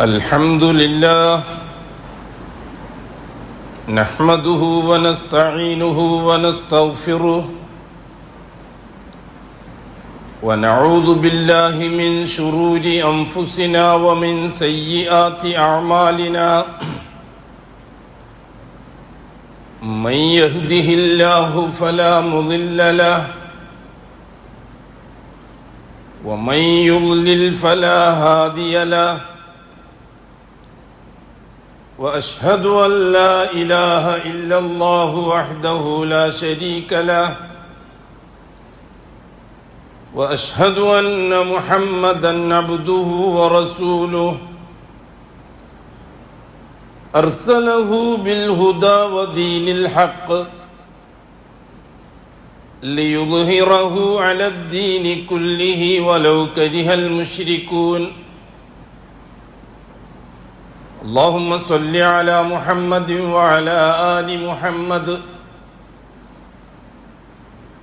الحمد لله نحمده ونستعينه ونستغفره ونعوذ بالله من شرور أنفسنا ومن سيئات أعمالنا من يهده الله فلا مضل له ومن يضلل فلا هادي له وأشهد أن لا إله إلا الله وحده لا شريك له وأشهد أن محمدا عبده ورسوله أرسله بالهدى ودين الحق ليظهره على الدين كله ولو كره المشركون اللهم صل على محمد وعلى آل محمد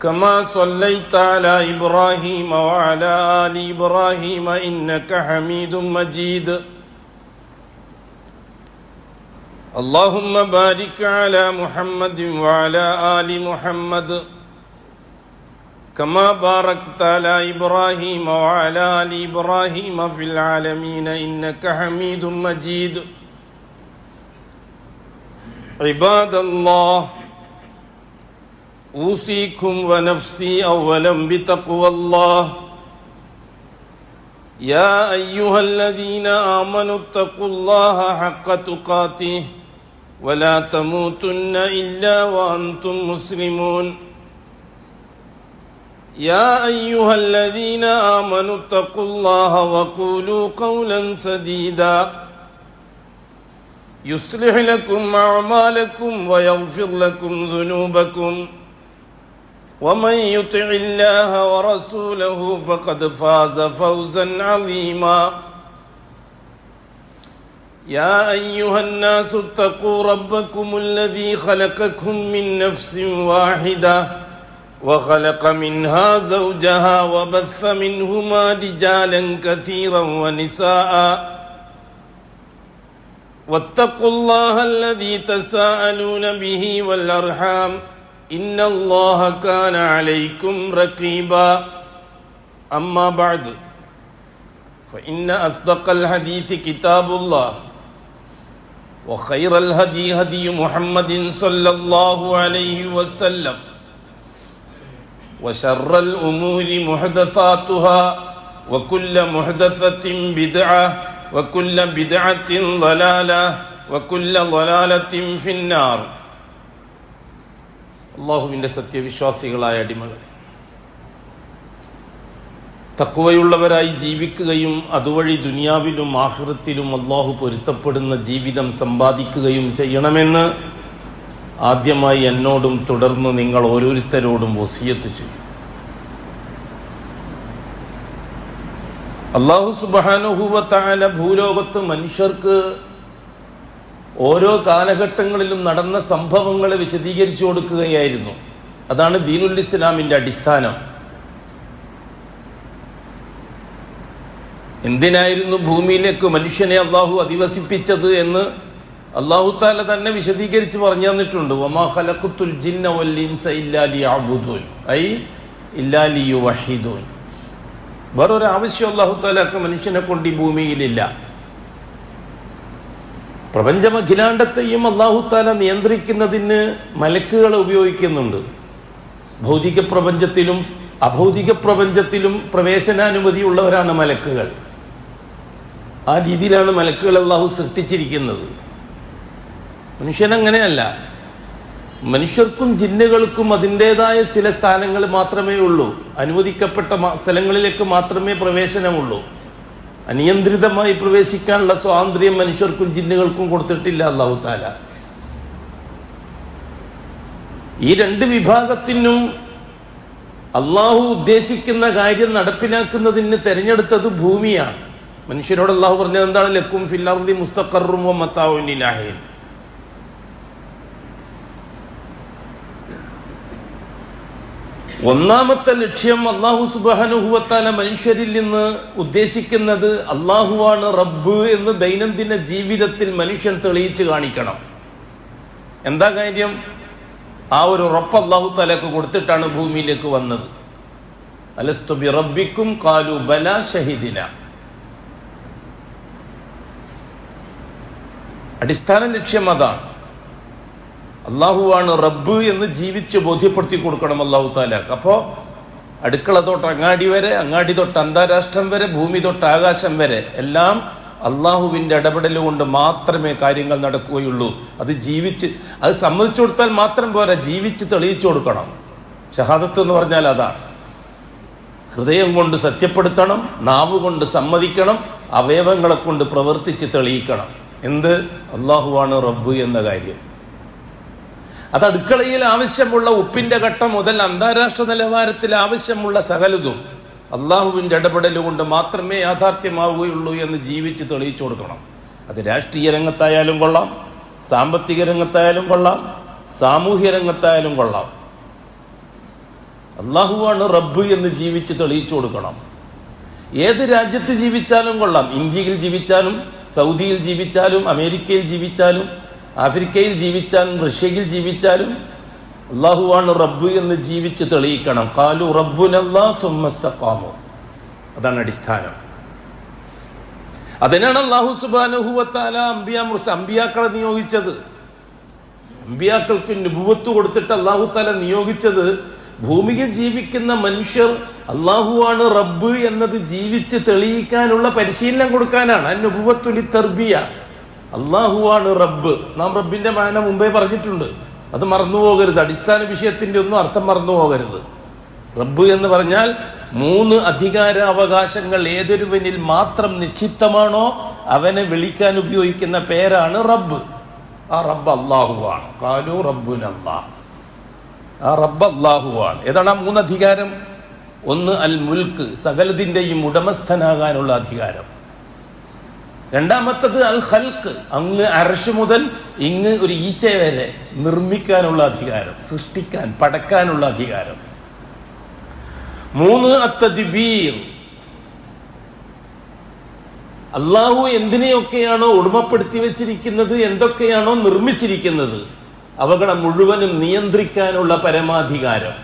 كما صليت على إبراهيم وعلى آل إبراهيم إنك حميد مجيد اللهم بارك على محمد وعلى آل محمد كما باركت على إبراهيم وعلى آل إبراهيم في العالمين إنك حميد مجيد عباد الله أوصيكم ونفسي أولا بتقوى الله يا أيها الذين آمنوا اتقوا الله حق تقاته ولا تموتن إلا وأنتم مسلمون يا أيها الذين آمنوا اتقوا الله وقولوا قولا سديدا يصلح لكم أعمالكم ويغفر لكم ذنوبكم ومن يطع الله ورسوله فقد فاز فوزا عظيما يا أيها الناس اتقوا ربكم الذي خلقكم من نفس واحدة وخلق منها زوجها وبث منهما رجالا كثيرا ونساء واتقوا الله الذي تساءلون به والأرحام إن الله كان عليكم رقيبا أما بعد فإن أصدق الحديث كتاب الله وخير الهدي هدي محمد صلى الله عليه وسلم وشر الأمور محدثاتها وكل محدثة بدعة وكل بدعة ضلالة وكل ضلالة في النار അല്ലാഹുവിൻ്റെ സത്യവിശ്വാസികളായ അടിമകളെ, തഖ്വയുള്ളവരായി ജീവിക്കുകയും അതുവഴി ദുനിയാവിലും ആഖിറത്തിലും അല്ലാഹു പൊരുത്തപ്പെടുന്ന ജീവിതം സമ്പാദിക്കുകയും ചെയ്യണമെന്ന് ആദ്യമായി എന്നോടും തുടർന്ന് നിങ്ങൾ ഓരോരുത്തരോടും വസിയത്ത് ചെയ്യും. അല്ലാഹു സുബ്ഹാനഹു വ തആല ഭൂലോകത്ത് മനുഷ്യർക്ക് ഓരോ കാലഘട്ടങ്ങളിലും നടന്ന സംഭവങ്ങളെ വിശദീകരിച്ചു കൊടുക്കുകയായിരുന്നു. അതാണ് ദീനുൽ ഇസ്ലാമിൻ്റെ അടിസ്ഥാനം. എന്തിനായിരുന്നു ഭൂമിയിലേക്ക് മനുഷ്യനെ അല്ലാഹു അധിവസിപ്പിച്ചത് എന്ന് അല്ലാഹു തആല തന്നെ വിശദീകരിച്ച് പറഞ്ഞു തന്നിട്ടുണ്ട്. വമാ ഖലഖതുൽ ജിന്ന വൽ ഇൻസ ഇല്ലാ ലിയഅ്ബുദൂൻ ഐ ഇല്ലാ ലിയുവഹിദൂൻ. വേറൊരു ആവശ്യം അല്ലാഹു തആലക്ക് മനുഷ്യനെ കൊണ്ട് ഈ ഭൂമിയിലില്ല. പ്രപഞ്ചമഖിലാണ്ടത്തെയും അല്ലാഹു തആല നിയന്ത്രിക്കുന്നതിന് മലക്കുകളെ ഉപയോഗിക്കുന്നുണ്ട്. ഭൗതിക പ്രപഞ്ചത്തിലും അഭൗതിക പ്രപഞ്ചത്തിലും പ്രവേശനാനുമതിയുള്ളവരാണ് മലക്കുകൾ. ആ രീതിയിലാണ് മലക്കുകൾ അല്ലാഹു സൃഷ്ടിച്ചിരിക്കുന്നത്. മനുഷ്യനങ്ങനെയല്ല. മനുഷ്യർക്കും ജിന്നുകൾക്കും അതിൻ്റെതായ ചില സ്ഥാനങ്ങൾ മാത്രമേ ഉള്ളൂ. അനുവദിക്കപ്പെട്ട സ്ഥലങ്ങളിലേക്ക് മാത്രമേ പ്രവേശനമുള്ളൂ. അനിയന്ത്രിതമായി പ്രവേശിക്കാനുള്ള സ്വാതന്ത്ര്യം മനുഷ്യർക്കും ജിന്നുകൾക്കും കൊടുത്തിട്ടില്ല അല്ലാഹു തആല. ഈ രണ്ട് വിഭാഗത്തിനും അല്ലാഹു ഉദ്ദേശിക്കുന്ന കാര്യം നടപ്പിലാക്കുന്നതിന് തെരഞ്ഞെടുത്തത് ഭൂമിയാണ്. മനുഷ്യരോട് അല്ലാഹു പറഞ്ഞത് എന്താണ്? ലക്കും ഫിൽ അർദി മുസ്തഖറും വ മതാഉൻ ഇലാ ഹീൻ. ഒന്നാമത്തെ ലക്ഷ്യം അല്ലാഹു സുബ്ഹാനഹു വ തആല മനുഷ്യരിൽ നിന്ന് ഉദ്ദേശിക്കുന്നത് അല്ലാഹുവാണ് റബ്ബ് എന്ന് ദൈനംദിന ജീവിതത്തിൽ മനുഷ്യൻ തെളിയിച്ച് കാണിക്കണം. എന്താ കാര്യം? ആ ഒരു ഉറപ്പ് അല്ലാഹു തആലക്ക് കൊടുത്തിട്ടാണ് ഭൂമിയിലേക്ക് വന്നത്. അലസ്തു ബി റബ്ബിക്കും ഖാലു ബലാ ഷഹിദിന. അടിസ്ഥാന ലക്ഷ്യം അതാണ്. അള്ളാഹുവാണ് റബ്ബ് എന്ന് ജീവിച്ച് ബോധ്യപ്പെടുത്തി കൊടുക്കണം അല്ലാഹു തആലക്ക്. അപ്പോൾ അടുക്കള തൊട്ട് അങ്ങാടി വരെ, അങ്ങാടി തൊട്ട് അന്താരാഷ്ട്രം വരെ, ഭൂമി തൊട്ട് ആകാശം വരെ എല്ലാം അള്ളാഹുവിൻ്റെ ഇടപെടൽ കൊണ്ട് മാത്രമേ കാര്യങ്ങൾ നടക്കുകയുള്ളൂ. അത് സമ്മതിച്ചു കൊടുത്താൽ മാത്രം പോരാ, ജീവിച്ച് തെളിയിച്ചു കൊടുക്കണം. ഷഹാദത്ത് എന്ന് പറഞ്ഞാൽ അതാണ്. ഹൃദയം കൊണ്ട് സത്യപ്പെടുത്തണം, നാവ് കൊണ്ട് സമ്മതിക്കണം, അവയവങ്ങളെ കൊണ്ട് പ്രവർത്തിച്ച് തെളിയിക്കണം. എന്ത്? അള്ളാഹുവാണ് റബ്ബ് എന്ന കാര്യം. അത് അടുക്കളയിൽ ആവശ്യമുള്ള ഉപ്പിന്റെ കട്ട മുതൽ അന്താരാഷ്ട്ര നിലവാരത്തിൽ ആവശ്യമുള്ള സകലതും അള്ളാഹുവിൻ്റെ ഇടപെടൽ കൊണ്ട് മാത്രമേ യാഥാർത്ഥ്യമാവുകയുള്ളൂ എന്ന് ജീവിച്ച് തെളിയിച്ചു കൊടുക്കണം. അത് രാഷ്ട്രീയ രംഗത്തായാലും കൊള്ളാം, സാമ്പത്തിക രംഗത്തായാലും കൊള്ളാം, സാമൂഹ്യ രംഗത്തായാലും കൊള്ളാം. അള്ളാഹുവാണ് റബ്ബ് എന്ന് ജീവിച്ച് തെളിയിച്ചു കൊടുക്കണം. ഏത് രാജ്യത്ത് ജീവിച്ചാലും കൊള്ളാം. ഇന്ത്യയിൽ ജീവിച്ചാലും, സൗദിയിൽ ജീവിച്ചാലും, അമേരിക്കയിൽ ജീവിച്ചാലും, ആഫ്രിക്കയിൽ ജീവിച്ചാലും, റഷ്യയിൽ ജീവിച്ചാലും അള്ളാഹുവാണ് റബ്ബ് എന്ന് ജീവിച്ച് തെളിയിക്കണം. ഖാലു റബ്ബുനല്ലാഹ് സുമ്മ ഇസ്തഖാമു. അതാണ് അടിസ്ഥാനം. അതിനാണ് അല്ലാഹു സുബ്ഹാനഹു വ തആല അമ്പിയാക്കളെ നിയോഗിച്ചത്. അമ്പിയാക്കൾക്ക് നുബുവത്ത് കൊടുത്തിട്ട് അല്ലാഹു തആല നിയോഗിച്ചത് ഭൂമിയിൽ ജീവിക്കുന്ന മനുഷ്യർ അള്ളാഹുവാണ് റബ്ബ് എന്നത് ജീവിച്ച് തെളിയിക്കാനുള്ള പരിശീലനം കൊടുക്കാനാണ്. നുബുവത്തുലി തർബിയ. അള്ളാഹുവാണ് റബ്ബ്. നാം റബ്ബിന്റെ മാന മുമ്പേ പറഞ്ഞിട്ടുണ്ട്. അത് മറന്നുപോകരുത്. അടിസ്ഥാന വിഷയത്തിന്റെ ഒന്നും അർത്ഥം മറന്നു പോകരുത്. റബ്ബ് എന്ന് പറഞ്ഞാൽ 3 അധികാരാവകാശങ്ങൾ ഏതൊരുവനിൽ മാത്രം നിക്ഷിപ്തമാണോ അവനെ വിളിക്കാൻ ഉപയോഗിക്കുന്ന പേരാണ് റബ്ബ്. ആ റബ്ബ് അള്ളാഹുവാണ്. ഖാലു റബ്ബുനല്ലാഹ്. ആ റബ്ബ് അള്ളാഹുവാണ്. ഏതാണ് ആ 3 അധികാരം? ഒന്ന് അൽ മുൽക്ക്, സകലതിൻ്റെയും ഉടമസ്ഥനാകാനുള്ള അധികാരം. രണ്ടാമത്തത് അൽ ഖൽക്ക്, അങ്ങ് അർശ് മുതൽ ഇങ്ങ് ഒരു ഈച്ച വരെ നിർമ്മിക്കാനുള്ള അധികാരം, സൃഷ്ടിക്കാൻ, പടക്കാനുള്ള അധികാരം. 3 അത്തദ്ബീർ, അള്ളാഹു എന്തിനെയൊക്കെയാണോ ഉടമപ്പെടുത്തി വെച്ചിരിക്കുന്നത്, എന്തൊക്കെയാണോ നിർമ്മിച്ചിരിക്കുന്നത് അവകളെ മുഴുവനും നിയന്ത്രിക്കാനുള്ള പരമാധികാരം.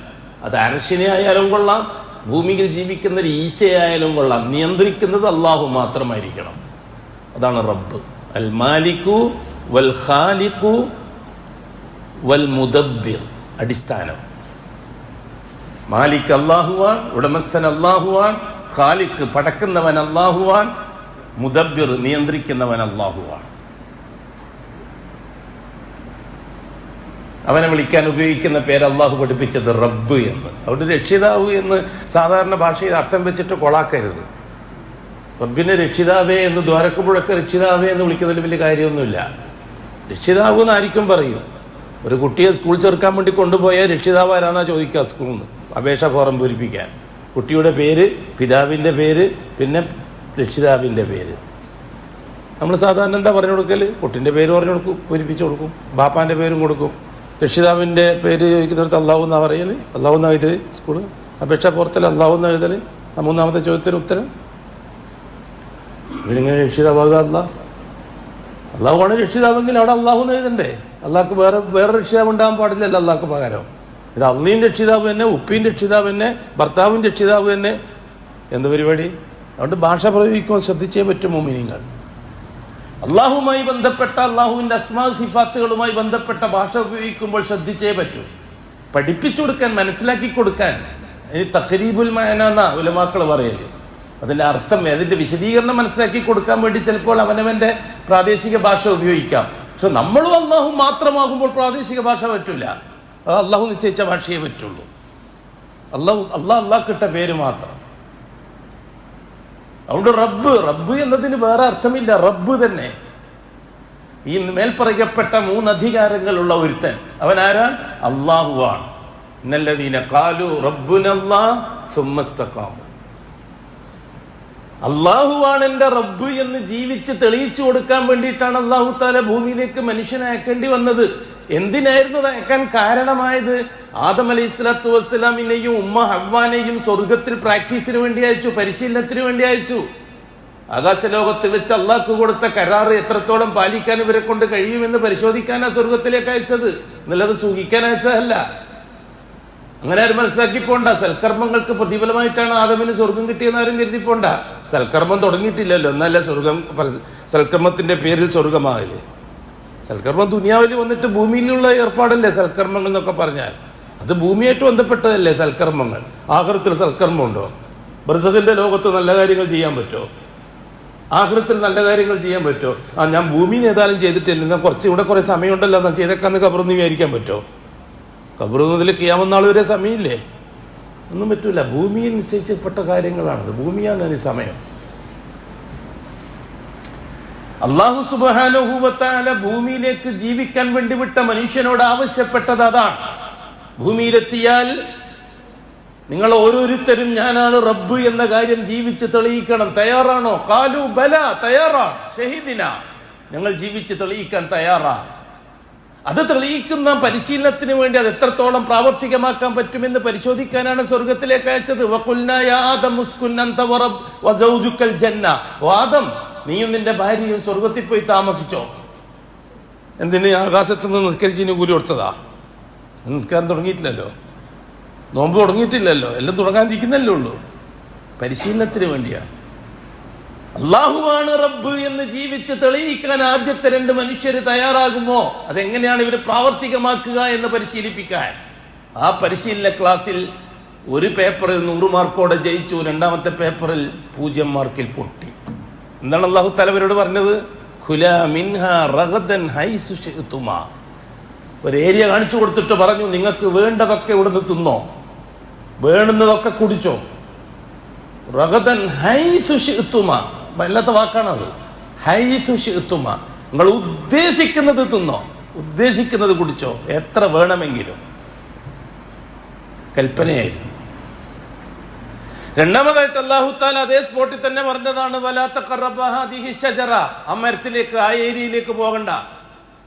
അത് അർശിനെ ആയാലും കൊള്ളാം, ഭൂമിയിൽ ജീവിക്കുന്ന ഒരു ഈച്ചയായാലും കൊള്ളാം, നിയന്ത്രിക്കുന്നത് അള്ളാഹു മാത്രമായിരിക്കണം. അതാണ് റബ്ബ്. അൽ മാലിക്കു വൽ ഖാലിഖു വൽ മുദബ്ബിർ. അടിസ്ഥാനം. മാലിക് അല്ലാഹുവാൻ, ഉടമസ്ഥൻ അല്ലാഹുവാൻ, ഖാലിഖ് പടക്കുന്നവൻ അല്ലാഹുവാൻ, മുദബ്ബിർ നിയന്ത്രിക്കുന്നവൻ അല്ലാഹുവാൻ. അവനെ വിളിക്കാൻ ഉപയോഗിക്കുന്ന പേര് അള്ളാഹു പഠിപ്പിച്ചത് റബ്ബ് എന്ന്. അവിടെ രക്ഷിതാവ് എന്ന് സാധാരണ ഭാഷയിൽ അർത്ഥം വെച്ചിട്ട് കൊളാക്കരുത്. റബ്ബിനെ രക്ഷിതാവേ എന്ന് ദ്വാരക്കുമ്പോഴൊക്കെ രക്ഷിതാവേ എന്ന് വിളിക്കുന്നതിൽ വലിയ കാര്യമൊന്നുമില്ല. രക്ഷിതാവ് എന്ന് ആയിരിക്കും പറയും. ഒരു കുട്ടിയെ സ്കൂൾ ചേർക്കാൻ വേണ്ടി കൊണ്ടുപോയാൽ രക്ഷിതാവ് ആരാന്നാ ചോദിക്കുക സ്കൂളിൽ നിന്ന്, അപേക്ഷ ഫോറം പൂരിപ്പിക്കാൻ. കുട്ടിയുടെ പേര്, പിതാവിൻ്റെ പേര്, പിന്നെ രക്ഷിതാവിൻ്റെ പേര്. നമ്മൾ സാധാരണ എന്താ പറഞ്ഞു കൊടുക്കൽ? കുട്ടിൻ്റെ പേര് പറഞ്ഞു കൊടുക്കും, പൂരിപ്പിച്ചു കൊടുക്കും, ബാപ്പാൻ്റെ പേരും കൊടുക്കും. രക്ഷിതാവിൻ്റെ പേര് ചോദിക്കുന്നിടത്ത് അള്ളാഹു എന്നാ പറയൽ, അള്ളാഹു എന്നാ എഴുതൽ. സ്കൂള് അപേക്ഷ ഫോറത്തിൽ അള്ളാഹു എന്നാ എഴുതൽ. മൂന്നാമത്തെ ചോദ്യത്തിന് ഉത്തരം ഇവരിങ്ങനെ രക്ഷിതാവാകുക അള്ളാഹുവാണ് രക്ഷിതാവെങ്കിൽ അവിടെ അള്ളാഹു എന്ന് എഴുതണ്ടേ? അള്ളാഹ്ക്ക് വേറെ രക്ഷിതാവ് ഉണ്ടാകാൻ പാടില്ലല്ലോ അള്ളാഹ്ക്ക് പകരം. ഇത് അള്ളീൻ്റെ രക്ഷിതാവ് തന്നെ, ഉപ്പീൻ്റെ രക്ഷിതാവ് തന്നെ, ഭർത്താവിൻ്റെ രക്ഷിതാവ് തന്നെ. എന്ത് പരിപാടി? അതുകൊണ്ട് ഭാഷ പ്രയോഗിക്കുമ്പോൾ ശ്രദ്ധിച്ചേ പറ്റും മുഅ്മിനീങ്ങൾ. അള്ളാഹുമായി ബന്ധപ്പെട്ട, അള്ളാഹുവിൻ്റെ അസ്മാ സിഫാത്തുകളുമായി ബന്ധപ്പെട്ട ഭാഷ ഉപയോഗിക്കുമ്പോൾ ശ്രദ്ധിച്ചേ പറ്റൂ. പഠിപ്പിച്ചു കൊടുക്കാൻ, മനസ്സിലാക്കി കൊടുക്കാൻ. ഇനി തഖരീബുൽ മഅന എന്നാ ഉലമാക്കൾ പറയല്. അതിൻ്റെ അർത്ഥം, അതിൻ്റെ വിശദീകരണം മനസ്സിലാക്കി കൊടുക്കാൻ വേണ്ടി ചിലപ്പോൾ അവനവൻ്റെ പ്രാദേശിക ഭാഷ ഉപയോഗിക്കാം. പക്ഷെ നമ്മളും അള്ളാഹു മാത്രമാകുമ്പോൾ പ്രാദേശിക ഭാഷ പറ്റൂല. അത് അള്ളാഹു നിശ്ചയിച്ച ഭാഷയെ പറ്റുള്ളൂ. അള്ളാഹ് കിട്ട പേര് മാത്രം. അതുകൊണ്ട് റബ്ബ് എന്നതിന് വേറെ അർത്ഥമില്ല. റബ്ബ് തന്നെ. ഈ മേൽപ്പറയപ്പെട്ട 3 അധികാരങ്ങളുള്ള ഒരുത്തൻ അവൻ ആരാൻ? അള്ളാഹുവാണ്. ഇന്നല്ലദീന ഖാലു റബ്ബുനല്ലാഹ് സുമ്മ ഇസ്തഖാമു. അള്ളാഹുവാണ് എൻ്റെ റബ്ബ് എന്ന് ജീവിച്ച് തെളിയിച്ചു കൊടുക്കാൻ വേണ്ടിയിട്ടാണ് അള്ളാഹു തആല ഭൂമിയിലേക്ക് മനുഷ്യനെ അയക്കേണ്ടി വന്നത്. എന്തിനായിരുന്നു അത് അയക്കാൻ കാരണമായത്? ആദം അലൈഹി സ്വലാത്തു വസ്സലാമിനെയും ഉമ്മ ഹവ്വാനെയും സ്വർഗത്തിൽ പ്രാക്ടീസിന് വേണ്ടി അയച്ചു, പരിശീലനത്തിന് വേണ്ടി അയച്ചു. ആകാശലോകത്ത് വെച്ച് അള്ളാഹ്ക്ക് കൊടുത്ത കരാറ് എത്രത്തോളം പാലിക്കാൻ ഇവരെ കൊണ്ട് കഴിയുമെന്ന് പരിശോധിക്കാനാ സ്വർഗത്തിലേക്ക് അയച്ചത്, എന്നുള്ളത് സൂഹിക്കാൻ അയച്ചതല്ല. അങ്ങനെ ആരും മനസ്സിലാക്കിപ്പോണ്ട. സൽക്കർമ്മങ്ങൾക്ക് പ്രതിഫലമായിട്ടാണ് ആദമിന് സ്വർഗം കിട്ടിയെന്ന് ആരും കരുതിപ്പോണ്ട. സൽക്കർമ്മം തുടങ്ങിയിട്ടില്ലല്ലോ, എന്നല്ല സ്വർഗം സൽക്കർമ്മത്തിന്റെ പേരിൽ സ്വർഗമാകല്. സൽക്കർമ്മം ദുനിയാവിൽ വന്നിട്ട് ഭൂമിയിലുള്ള ഏർപ്പാടല്ലേ സൽക്കർമ്മങ്ങൾ എന്നൊക്കെ പറഞ്ഞാൽ. അത് ഭൂമിയായിട്ട് ബന്ധപ്പെട്ടതല്ലേ സൽക്കർമ്മങ്ങൾ. ആഖിറത്തിൽ സൽക്കർമ്മം ഉണ്ടോ? ബർസഖിന്റെ ലോകത്ത് നല്ല കാര്യങ്ങൾ ചെയ്യാൻ പറ്റുമോ? ആഖിറത്തിൽ നല്ല കാര്യങ്ങൾ ചെയ്യാൻ പറ്റുമോ? ഞാൻ ഭൂമിയിൽ ഏതായാലും ചെയ്തിട്ടില്ല, എന്നാൽ ഇവിടെ കുറെ സമയമുണ്ടല്ലോ, എന്നാൽ ചെയ്തേക്കാന്ന് ഖബറൊന്നും വിചാരിക്കാൻ പറ്റുമോ? ഖബറൊന്നതിൽ ഖിയാമത്ത് നാൾ വരെ സമയമില്ലേ? ഒന്നും പറ്റൂല. ഭൂമിയിൽ നിശ്ചയിച്ചപ്പെട്ട കാര്യങ്ങളാണത്. ഭൂമിയാണ് അതിന് സമയം. അല്ലാഹു സുബ്ഹാനഹു വ തആല ഭൂമിയിലേക്ക് ജീവിക്കാൻ വേണ്ടി വിട്ട മനുഷ്യനോട് ആവശ്യപ്പെട്ടത് അതാണ്. ഭൂമിയിലെത്തിയാൽ നിങ്ങൾ ഓരോരുത്തരും ഞാനാണ് റബ്ബ് എന്ന കാര്യം ജീവിച്ച് തെളിയിക്കണം. തയ്യാറാണോ? ഖാലു ബല, തയ്യാറാണ്. ഷഹീദിന, ഞങ്ങൾ ജീവിച്ച് തെളിയിക്കാൻ തയ്യാറാണ്. അത് തെളിയിക്കുന്ന പരിശീലനത്തിന് വേണ്ടി അത് എത്രത്തോളം പ്രാവർത്തികമാക്കാൻ പറ്റുമെന്ന് പരിശോധിക്കാനാണ് സ്വർഗത്തിലേക്ക് അയച്ചത്. വഖുൽനാ യാ ആദം ഉസ്കുൻ അൻത വസൗജുക്കൽ ജന്ന. ആദം, നീയും നിന്റെ ഭാര്യയും സ്വർഗത്തിൽ പോയി താമസിച്ചോ. എന്തിന്? ആകാശത്ത് നിന്ന് നിസ്കരിച്ചിന് കൂലി കൊടുത്തതാ? നിസ്കാരം തുടങ്ങിയിട്ടില്ലല്ലോ, നോമ്പ് തുടങ്ങിയിട്ടില്ലല്ലോ, എല്ലാം തുടങ്ങാനിരിക്കുന്നല്ലേ ഉള്ളൂ. പരിശീലനത്തിന് വേണ്ടിയാണ്. അള്ളാഹുവാണ് റബ്ബ് എന്ന് ജീവിച്ച് തെളിയിക്കാൻ ആദ്യത്തെ 2 മനുഷ്യര് തയ്യാറാകുമോ? അതെങ്ങനെയാണ് ഇവർ പ്രാവർത്തികമാക്കുക എന്ന് പരിശീലിപ്പിക്കാൻ. ആ പരിശീലന ക്ലാസ്സിൽ ഒരു പേപ്പറിൽ 100 മാർക്കോടെ ജയിച്ചു, 2ാമത്തെ പേപ്പറിൽ 0 മാർക്കിൽ പൊട്ടി. എന്താണ് അള്ളാഹു തആല അവരോട് പറഞ്ഞത്? ഖുലാ മിൻഹാ റഗദൻ ഹൈസു ശിഅ്തുമാ. ഒരു ഏരിയ കാണിച്ചു കൊടുത്തിട്ട് പറഞ്ഞു, നിങ്ങൾക്ക് വേണ്ടതൊക്കെ ഇവിടുന്ന് തിന്നോ, വേണ്ടുന്നതൊക്കെ കുടിച്ചോ. റഗദൻ ഹൈസു ശിഅ്തുമാ, വല്ലാത്ത വാക്കാണത്. ഹൈസു ശിഅ്തുമാ, നിങ്ങൾ ഉദ്ദേശിക്കുന്നത് തിന്നോ, ഉദ്ദേശിക്കുന്നത് കുടിച്ചോ, എത്ര വേണമെങ്കിലും. കൽപ്പനയായിരുന്നു. രണ്ടാമതായിട്ട് അല്ലാഹു തആല അതേ സ്പോട്ടിൽ തന്നെ പറഞ്ഞതാണ്, വലാ തഖറബ ഹാദിഹി ഷജറ. ആ മരത്തിലേക്ക്, ആ ഏരിയയിലേക്ക് പോകണ്ട.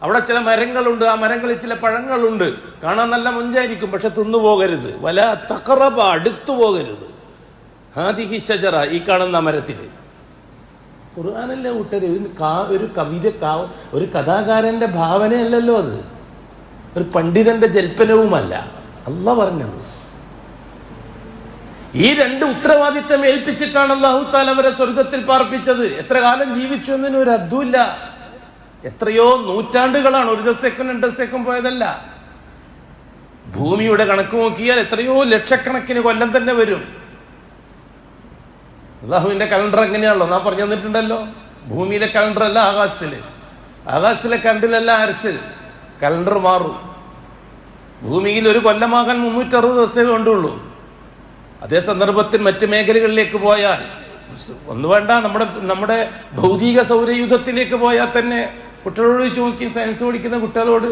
അവിടെ ചില മരങ്ങളുണ്ട്, ആ മരങ്ങളിൽ ചില പഴങ്ങളുണ്ട്, കാണാൻ നല്ല മുഞ്ചായിരിക്കും, പക്ഷെ തിന്നു പോകരുത്. വലാ തഖറബ, അടുത്തു പോകരുത്. ഹാദിഹി ഷജറ, ഈ കാണുന്ന മരത്തില്. ഖുർആനല്ലേ കൂട്ടര്, ഒരു കവിത, ഒരു കഥാകാരന്റെ ഭാവനയല്ലല്ലോ അത്, ഒരു പണ്ഡിതന്റെ ജൽപ്പനവുമല്ല. അല്ലാഹ് പറഞ്ഞത്. ഈ 2 ഉത്തരവാദിത്തം ഏൽപ്പിച്ചിട്ടാണ് അല്ലാഹു തആല അവരെ സ്വർഗത്തിൽ പാർപ്പിച്ചത്. എത്ര കാലം ജീവിച്ചു എന്നതിന് ഒരു അദ്ദുമില്ല. എത്രയോ നൂറ്റാണ്ടുകളാണ്, 1 ദിവസത്തേക്കും 2 ദിവസത്തേക്കും പോയതല്ല. ഭൂമിയുടെ കണക്ക് നോക്കിയാൽ എത്രയോ ലക്ഷക്കണക്കിന് കൊല്ലം തന്നെ വരും. അല്ലാഹുവിന്റെ കലണ്ടർ എങ്ങനെയാണല്ലോ നാം പറഞ്ഞു തന്നിട്ടുണ്ടല്ലോ. ഭൂമിയിലെ കലണ്ടർ അല്ല ആകാശത്തിലെ കലണ്ടറിലല്ല അർശ്. കലണ്ടർ മാറും. ഭൂമിയിൽ ഒരു കൊല്ലമാകാൻ 360 ദിവസമേ വേണ്ടുള്ളൂ. അതേ സന്ദർഭത്തിൽ മറ്റ് മേഖലകളിലേക്ക് പോയാൽ ഒന്നു വേണ്ട, നമ്മുടെ ഭൗതിക സൗരയൂഥത്തിലേക്ക് പോയാൽ തന്നെ കുട്ടികളോട് ചോദിച്ചു നോക്കി, സയൻസ് പഠിക്കുന്ന കുട്ടികളോട്,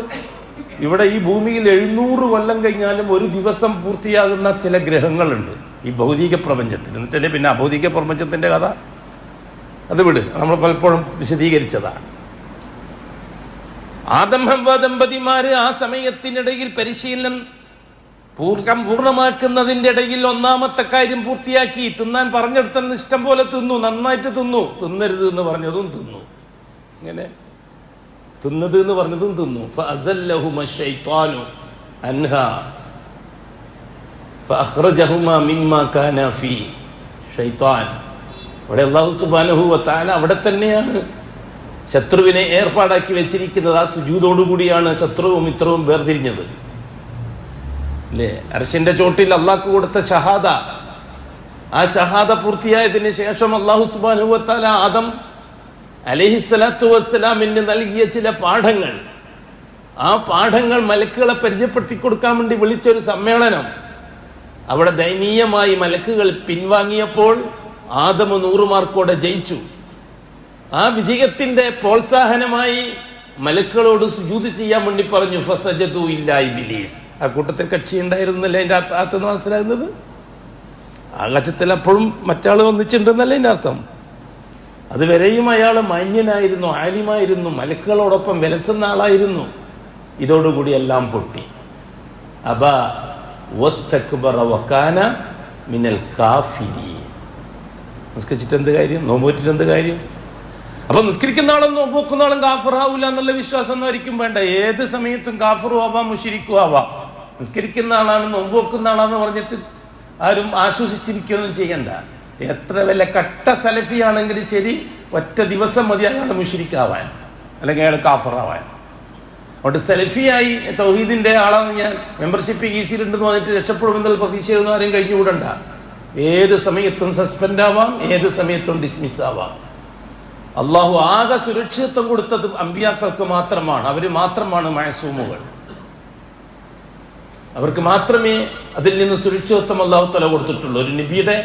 ഇവിടെ ഈ ഭൂമിയിൽ 700 കൊല്ലം കഴിഞ്ഞാലും ഒരു ദിവസം പൂർത്തിയാകുന്ന ചില ഗ്രഹങ്ങളുണ്ട് ഈ ഭൗതിക പ്രപഞ്ചത്തിൽ. എന്നിട്ടല്ലേ പിന്നെ അഭൗതിക പ്രപഞ്ചത്തിന്റെ കഥ, അത് വിട്, നമ്മൾ പലപ്പോഴും വിശദീകരിച്ചതാണ്. ആദം ഹവ്വ ദമ്പതിമാര് ആ സമയത്തിനിടയിൽ പരിശീലനം പൂർണ്ണമാക്കുന്നതിൻ്റെ ഇടയിൽ 1ാമത്തെ കാര്യം പൂർത്തിയാക്കി. തിന്നാൻ പറഞ്ഞെടുത്തെന്ന് ഇഷ്ടം പോലെ തിന്നു, നന്നായിട്ട് തിന്നു. തിന്നരുത് എന്ന് പറഞ്ഞതും തിന്നു. ഇങ്ങനെ തിന്നത് എന്ന് പറഞ്ഞതും തിന്നു. ഫഅസല്ലഹുമ ശൈത്വാനു അൻഹാ ഫഅഖ്റജഹുമാ മിമ്മാ കാനാ ഫീ. ശൈത്വാൻ, അവിടെ അല്ലാഹു സുബ്ഹാനഹു വ തആല അവിടെ തന്നെയാണ് ശത്രുവിനെ ഏർപ്പാടാക്കി വെച്ചിരിക്കുന്നത്. ആ സുജൂദോടുകൂടിയാണ് ശത്രുവും മിത്രവും വേർതിരിഞ്ഞത്. അല്ലേ? അർശിന്റെ ചോട്ടിൽ അള്ളാഹ്ക്ക് കൊടുത്ത ഷഹാദ, ആ ഷഹാദ പൂർത്തിയായതിന് ശേഷം അല്ലാഹു സുബ്ഹാനഹു വ തആല ആദം അലൈഹിസ്സലാത്തു വസ്സലാമിന് നൽകിയ ചില പാഠങ്ങൾ, ആ പാഠങ്ങൾ മലക്കുകളെ പരിചയപ്പെടുത്തി കൊടുക്കാൻ വേണ്ടി വിളിച്ചൊരു സമ്മേളനം. അവിടെ ദയനീയമായി മലക്കുകൾ പിൻവാങ്ങിയപ്പോൾ ആദം 100 മാർക്കോടെ ജയിച്ചു. ആ വിജയത്തിന്റെ പ്രോത്സാഹനമായി മലക്കുകളോട് സുജൂദ് ചെയ്യാൻ വേണ്ടി പറഞ്ഞു. ഫസജദു ഇല്ലാ ഇബ്ലീസ്. ആ കൂട്ടത്തിൽ കക്ഷി ഉണ്ടായിരുന്നല്ലേ അതിന്റെ അർത്ഥം മനസ്സിലാകുന്നത്? ആകാശത്തിൽ അപ്പോഴും മറ്റാൾ ഒന്നിച്ചിട്ടുണ്ടെന്നല്ലേ അതിന്റെ അർത്ഥം. അതുവരെയും അയാൾ മാന്യനായിരുന്നു, ആലിമായിരുന്നു, മലക്കുകളോടൊപ്പം വിലസുന്ന ആളായിരുന്നു. ഇതോടുകൂടി എല്ലാം പൊട്ടി. അബ വസ്തക്ബറ വകാന മിനൽ കാഫിരീൻ. നിസ്കരിച്ചിട്ട് എന്ത് കാര്യം? നോമ്പൂറ്റിട്ട് എന്ത് കാര്യം? അപ്പൊ നിസ്കരിക്കുന്ന ആളും നോമ്പ് വെക്കുന്ന ആളും കാഫിറാവില്ല എന്നുള്ള വിശ്വാസം ഒന്നും ആയിരിക്കും വേണ്ട. ഏത് സമയത്തും കാഫിറും ആവാം മുശ്രിക്കും ആവാം. നിസ്കരിക്കുന്ന ആളാണ് നോമ്പ് വെക്കുന്ന ആളാന്ന് പറഞ്ഞിട്ട് ആരും ആശ്വസിച്ചിരിക്കുകയൊന്നും ചെയ്യണ്ട. എത്ര വല്ല കട്ട സലഫിയാണെങ്കിലും ശരി, ഒറ്റ ദിവസം മതി അയാൾ മുശ്രിക്കാവാൻ, അല്ലെങ്കിൽ അയാൾ കാഫിറാവാൻ. അതുകൊണ്ട് സലഫിയായി തൗഹീദിന്റെ ആളാണ് ഞാൻ, മെമ്പർഷിപ്പ് ഈസിയിലുണ്ടെന്ന് പറഞ്ഞിട്ട് രക്ഷപ്പെടുമെന്നുള്ള പ്രതീക്ഷയൊന്നും ആരും കഴിഞ്ഞുകൂടണ്ട. ഏത് സമയത്തും സസ്പെൻഡ് ആവാം, ഏത് സമയത്തും ഡിസ്മിസ് ആവാം. അള്ളാഹു ആകെ സുരക്ഷിതത്വം കൊടുത്തത് അമ്പിയാക്കൾക്ക് മാത്രമാണ്. അവർ മാത്രമാണ് മഅസൂമുകൾ. അവർക്ക് മാത്രമേ അതിൽ നിന്ന് സുരക്ഷിതത്വം അള്ളാഹു തആല കൊടുത്തിട്ടുള്ളൂ. ഒരു നബിയുടെ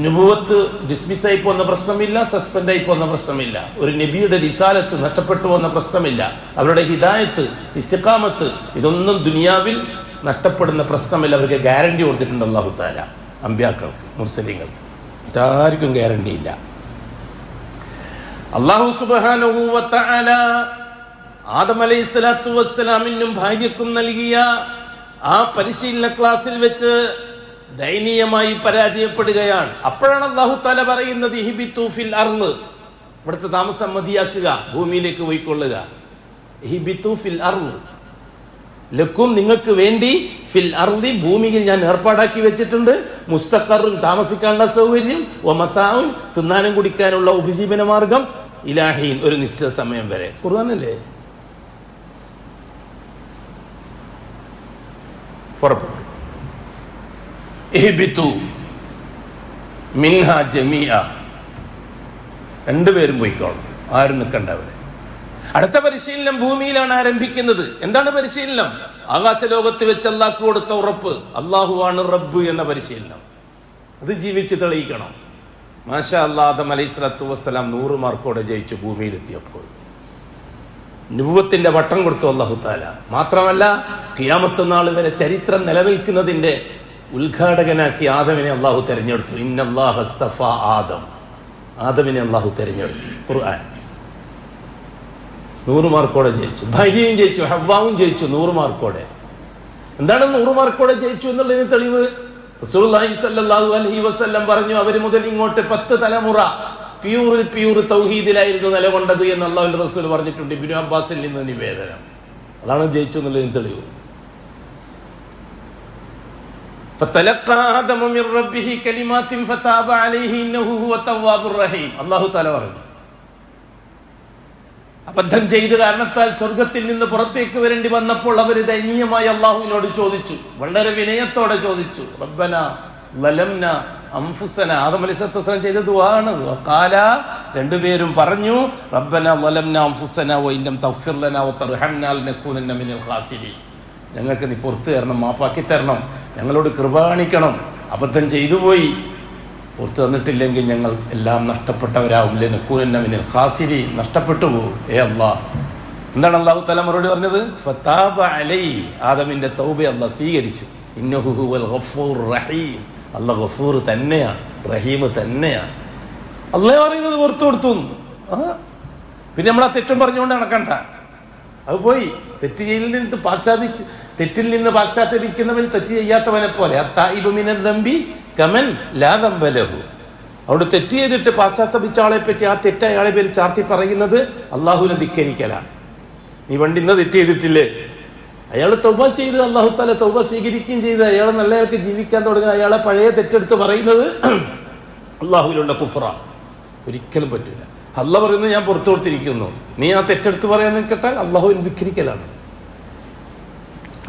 നുബുവത്ത് ഡിസ്മിസ്സായി പോകുന്ന പ്രശ്നമില്ല, സസ്പെൻഡായി പോകുന്ന പ്രശ്നമില്ല. ഒരു നബിയുടെ റിസാലത്ത് നഷ്ടപ്പെട്ടു പോകുന്ന പ്രശ്നമില്ല. അവരുടെ ഹിദായത്ത്, ഇസ്തിഖാമത്ത്, ഇതൊന്നും ദുനിയാവിൽ നഷ്ടപ്പെടുന്ന പ്രശ്നമില്ല. അവർക്ക് ഗ്യാരണ്ടി കൊടുത്തിട്ടുണ്ട് അല്ലാഹു തആല. അമ്പിയാക്കൾക്ക്, മുർസലീങ്ങൾക്ക് മറ്റാർക്കും ഗ്യാരണ്ടി ഇല്ല. അല്ലാഹു സുബ്ഹാനഹു വ തആല ആദം അലൈഹിസ്സലാത്തു വസ്സലാമിനും ഭാര്യക്കും നൽകിയ ആ പരിശീലന ക്ലാസ്സിൽ വെച്ച് ദയനീയമായി പരാജയപ്പെടുകയാണ്. അപ്പോഴാണ് അല്ലാഹു തആല പറയുന്നത് ഇഹ്ബിതു ഫിൽ അർള്, ഇവിടുത്തെ താമസം മതിയാക്കുക, ഭൂമിയിലേക്ക് പോയിക്കൊള്ളുക. ഇഹ്ബിതു ഫിൽ അർള് ലക്കും, നിങ്ങൾക്ക് വേണ്ടി, ഫിൽ അർളി, ഭൂമിയിൽ ഞാൻ ഏർപ്പാടാക്കി വെച്ചിട്ടുണ്ട്, മുസ്തഖറുൻ, താമസിക്കാനുള്ള സൗകര്യം, വമതാഉൻ, തിന്നാനും കുടിക്കാനുള്ള ഉപജീവന മാർഗം, ഇലാഹീൻ, ഒരു നിശ്ചിത സമയം വരെ. ഖുർആനല്ലേ? പുറപ്പെട്ടു. ഇഹ്ബിതു മിൻഹാ ജമീഅ, രണ്ടുപേരും പോയിക്കോളും, ആരും നിൽക്കണ്ട അവിടെ. അടുത്ത പരിശീലനം ഭൂമിയിലാണ് ആരംഭിക്കുന്നത്. എന്താണ് പരിശീലനം? ആകാശ ലോകത്ത് വെച്ച് അല്ലാഹു കൊടുത്ത ഉറപ്പ്, അല്ലാഹുവാണ് റബ്ബ് എന്ന പരിശീലനം. അത് ജീവിച്ച് തെളിയിക്കണം. മാഷാ അല്ലാഹ്, ആദം അലൈഹിസ്സലാത്തു വസ്സലാം 100 മാർക്കോടെ ജയിച്ചു ഭൂമിയിലെത്തിയപ്പോൾ. നുബുവത്തിന്റെ വട്ടം കൊടുത്തു അല്ലാഹു തആല. മാത്രമല്ല ഖിയാമത്ത് നാൾ വരെ ചരിത്രം നിലനിൽക്കുന്നതിന്റെ ഉദ്ഘാടകനാക്കി ആദമിനെ അല്ലാഹു തെരഞ്ഞെടുത്തു. ഇന്നല്ലാഹ അസ്തഫാ ആദം, ആദമിനെ അല്ലാഹു തെരഞ്ഞെടുത്തു. ഖുർആൻ 100 മാർക്കോടെ ജയിച്ചു. ഭാര്യയും ജയിച്ചു, ഹവ്വാവും ജയിച്ചു 100 മാർക്കോടെ. എന്താണ് 100 മാർക്കോടെ ജയിച്ചു എന്നുള്ളതിന് തെളിവ്? റസൂലുള്ളാഹി സ്വല്ലല്ലാഹു അലൈഹി വസല്ലം പറഞ്ഞു, അവര് മുതൽ ഇങ്ങോട്ട് 10 തലമുറ പ്യൂർ തൗഹീദിലായിരുന്നു നിലകൊണ്ടത് എന്ന് അല്ലാഹുവിന്റെ റസൂൽ പറഞ്ഞിട്ടുണ്ട്. ഇബ്നു അബ്ബാസിൽ നിന്ന് നിവേദനം. അതാണ് ജയിച്ചു എന്നുള്ളതിന് തെളിവ്. ഫതലഖാ ആദമു മിർ റബ്ബിഹി കലിമാത്തിൻ ഫതാബ അലൈഹി ഇന്നഹു ഹുവ തവ്വാബുർ റഹീം. അല്ലാഹു തആല പറഞ്ഞു, അബദ്ധം ചെയ്ത കാരണത്താൽ സ്വർഗത്തിൽ നിന്ന് പുറത്തേക്ക് വരേണ്ടി വന്നപ്പോൾ അവര് ദയനീയമായി അള്ളാഹുവിനോട് ചോദിച്ചു, വളരെ വിനയത്തോടെ ചോദിച്ചു, റബ്ബന ലലംന അൻഫുസന. ആദം അലൈഹിസ്സലാത്തു വസ്സലാം ചെയ്ത ദുആ ആണ്. ഖാല, രണ്ടുപേരും പറഞ്ഞു, റബ്ബന ലലംന അൻഫുസന വ ഇല്ലം തഗ്ഫിർ ലനാ വ തർഹംനാ ലനകൂനന്ന മിനൽ ഖാസിരീൻ. ഞങ്ങൾക്ക് നീ പുറത്തു തരണം, മാപ്പാക്കി തരണം, ഞങ്ങളോട് കൃപ കാണിക്കണം, അബദ്ധം ചെയ്തു പോയി, പുറത്തു തന്നിട്ടില്ലെങ്കിൽ ഞങ്ങൾ എല്ലാം നഷ്ടപ്പെട്ടവരാവും. ലനകൂനന്ന മിനൽ ഖാസിരീൻ, നഷ്ടപ്പെട്ടു പോകും. അല്ലാഹ്, എന്താണ് അല്ലാഹു തആല മറുപടി പറഞ്ഞത്? ഫതാബ അലൈഹി, ആദമിന്റെ തൗബ അല്ലാഹ് സ്വീകരിച്ചു. ഇന്നഹു ഹുവൽ ഗഫൂർ റഹീം, അല്ലാഹ് ഗഫൂർ തന്നെയാണ്, റഹീം തന്നെയാണ്. അല്ലാഹ് പറയുന്നത് പുറത്തു കൊടുത്തു. പിന്നെ നമ്മൾ ആ തെറ്റും പറഞ്ഞുകൊണ്ട് നടക്കണ്ട. അത് പോയി. തെറ്റിൽ നിന്ന് പാശ്ചാത്തപിക്കുന്നവൻ തെറ്റ് ചെയ്യാത്തവനെ പോലെ. അത്തായിബു മിനൽ ദംബി കമൻ ലാ ദംബ ലഹു. അവിടെ തെറ്റ് ചെയ്തിട്ട് പാശ്ചാത്തപിച്ച ആളെ പറ്റി ആ തെറ്റ് അയാളെ പേര് ചാർത്തി പറയുന്നത് അള്ളാഹുവിനെ ധിക്കരിക്കലാണ്. നീ പണ്ട് ഇന്ന് തെറ്റ് ചെയ്തിട്ടില്ലേ? അയാൾ തൗബ ചെയ്ത് അല്ലാഹു തആല തൗബ സ്വീകരിക്കുകയും ചെയ്ത് അയാളെ നല്ലയാൾക്ക് ജീവിക്കാൻ തുടങ്ങുക. അയാളെ പഴയ തെറ്റെടുത്ത് പറയുന്നത് അള്ളാഹുവിലുള്ള കുഫ്ര. ഒരിക്കലും പറ്റില്ല. അല്ലാഹ് പറയുന്നത് ഞാൻ പുറത്തു കൊടുത്തിരിക്കുന്നു, നീ ആ തെറ്റെടുത്ത് പറയാൻ കേട്ടാൽ അള്ളാഹുവിനെ ധിക്കരിക്കലാണ്.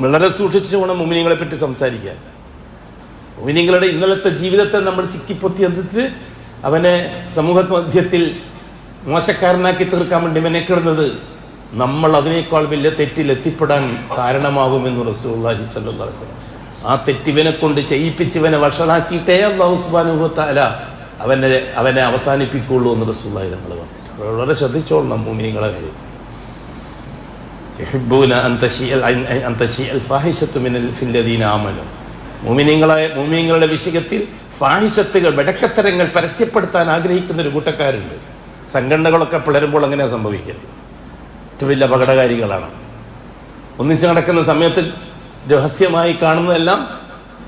വളരെ സൂക്ഷിച്ചു വേണം മുഅ്മിനീങ്ങളെ പറ്റി സംസാരിക്കാൻ. മുഅ്മിനീങ്ങളുടെ ഇന്നലത്തെ ജീവിതത്തെ നമ്മൾ ചിക്കിപ്പൊത്തി എന്നിട്ട് അവനെ സമൂഹ മധ്യത്തിൽ മോശക്കാരനാക്കി തീർക്കാൻ വേണ്ടി മെനക്കിടുന്നത് നമ്മൾ അതിനേക്കാൾ വലിയ തെറ്റിൽ എത്തിപ്പെടാൻ കാരണമാകുമെന്ന് റസൂലുള്ളാഹി സ്വല്ലല്ലാഹു അലൈഹി വസല്ലം. ആ തെറ്റിവനെ കൊണ്ട് ചെയ്യിപ്പിച്ചവനെ വഷളാക്കിയിട്ടേ അല്ലാഹു സുബ്ഹാനഹു വ തആല അവനെ അവസാനിപ്പിക്കുള്ളൂ എന്ന് റസൂലുള്ളാഹി തങ്ങൾ പറഞ്ഞിട്ടുണ്ട്. വളരെ ശ്രദ്ധിച്ചോളണം മുഅ്മിനീങ്ങളുടെ കാര്യത്തിൽ. യുഹിബ്ബൂന അൻ തശീഅൽ ഫാഹിശത്തു ഫിൽ ലദീന ആമനൂ. മുഅ്മിനീങ്ങളുടെ വിഷയത്തിൽ ഫാഹിശത്തുകൾ, വെടക്കത്തരങ്ങൾ പരസ്യപ്പെടുത്താൻ ആഗ്രഹിക്കുന്ന ഒരു കൂട്ടക്കാരുണ്ട്. സംഘടനകളൊക്കെ പിളരുമ്പോൾ അങ്ങനെ സംഭവിക്കരുത്. ഏറ്റവും വലിയ അപകടകാരികളാണ്. ഒന്നിച്ച് നടക്കുന്ന സമയത്ത് രഹസ്യമായി കാണുന്നതെല്ലാം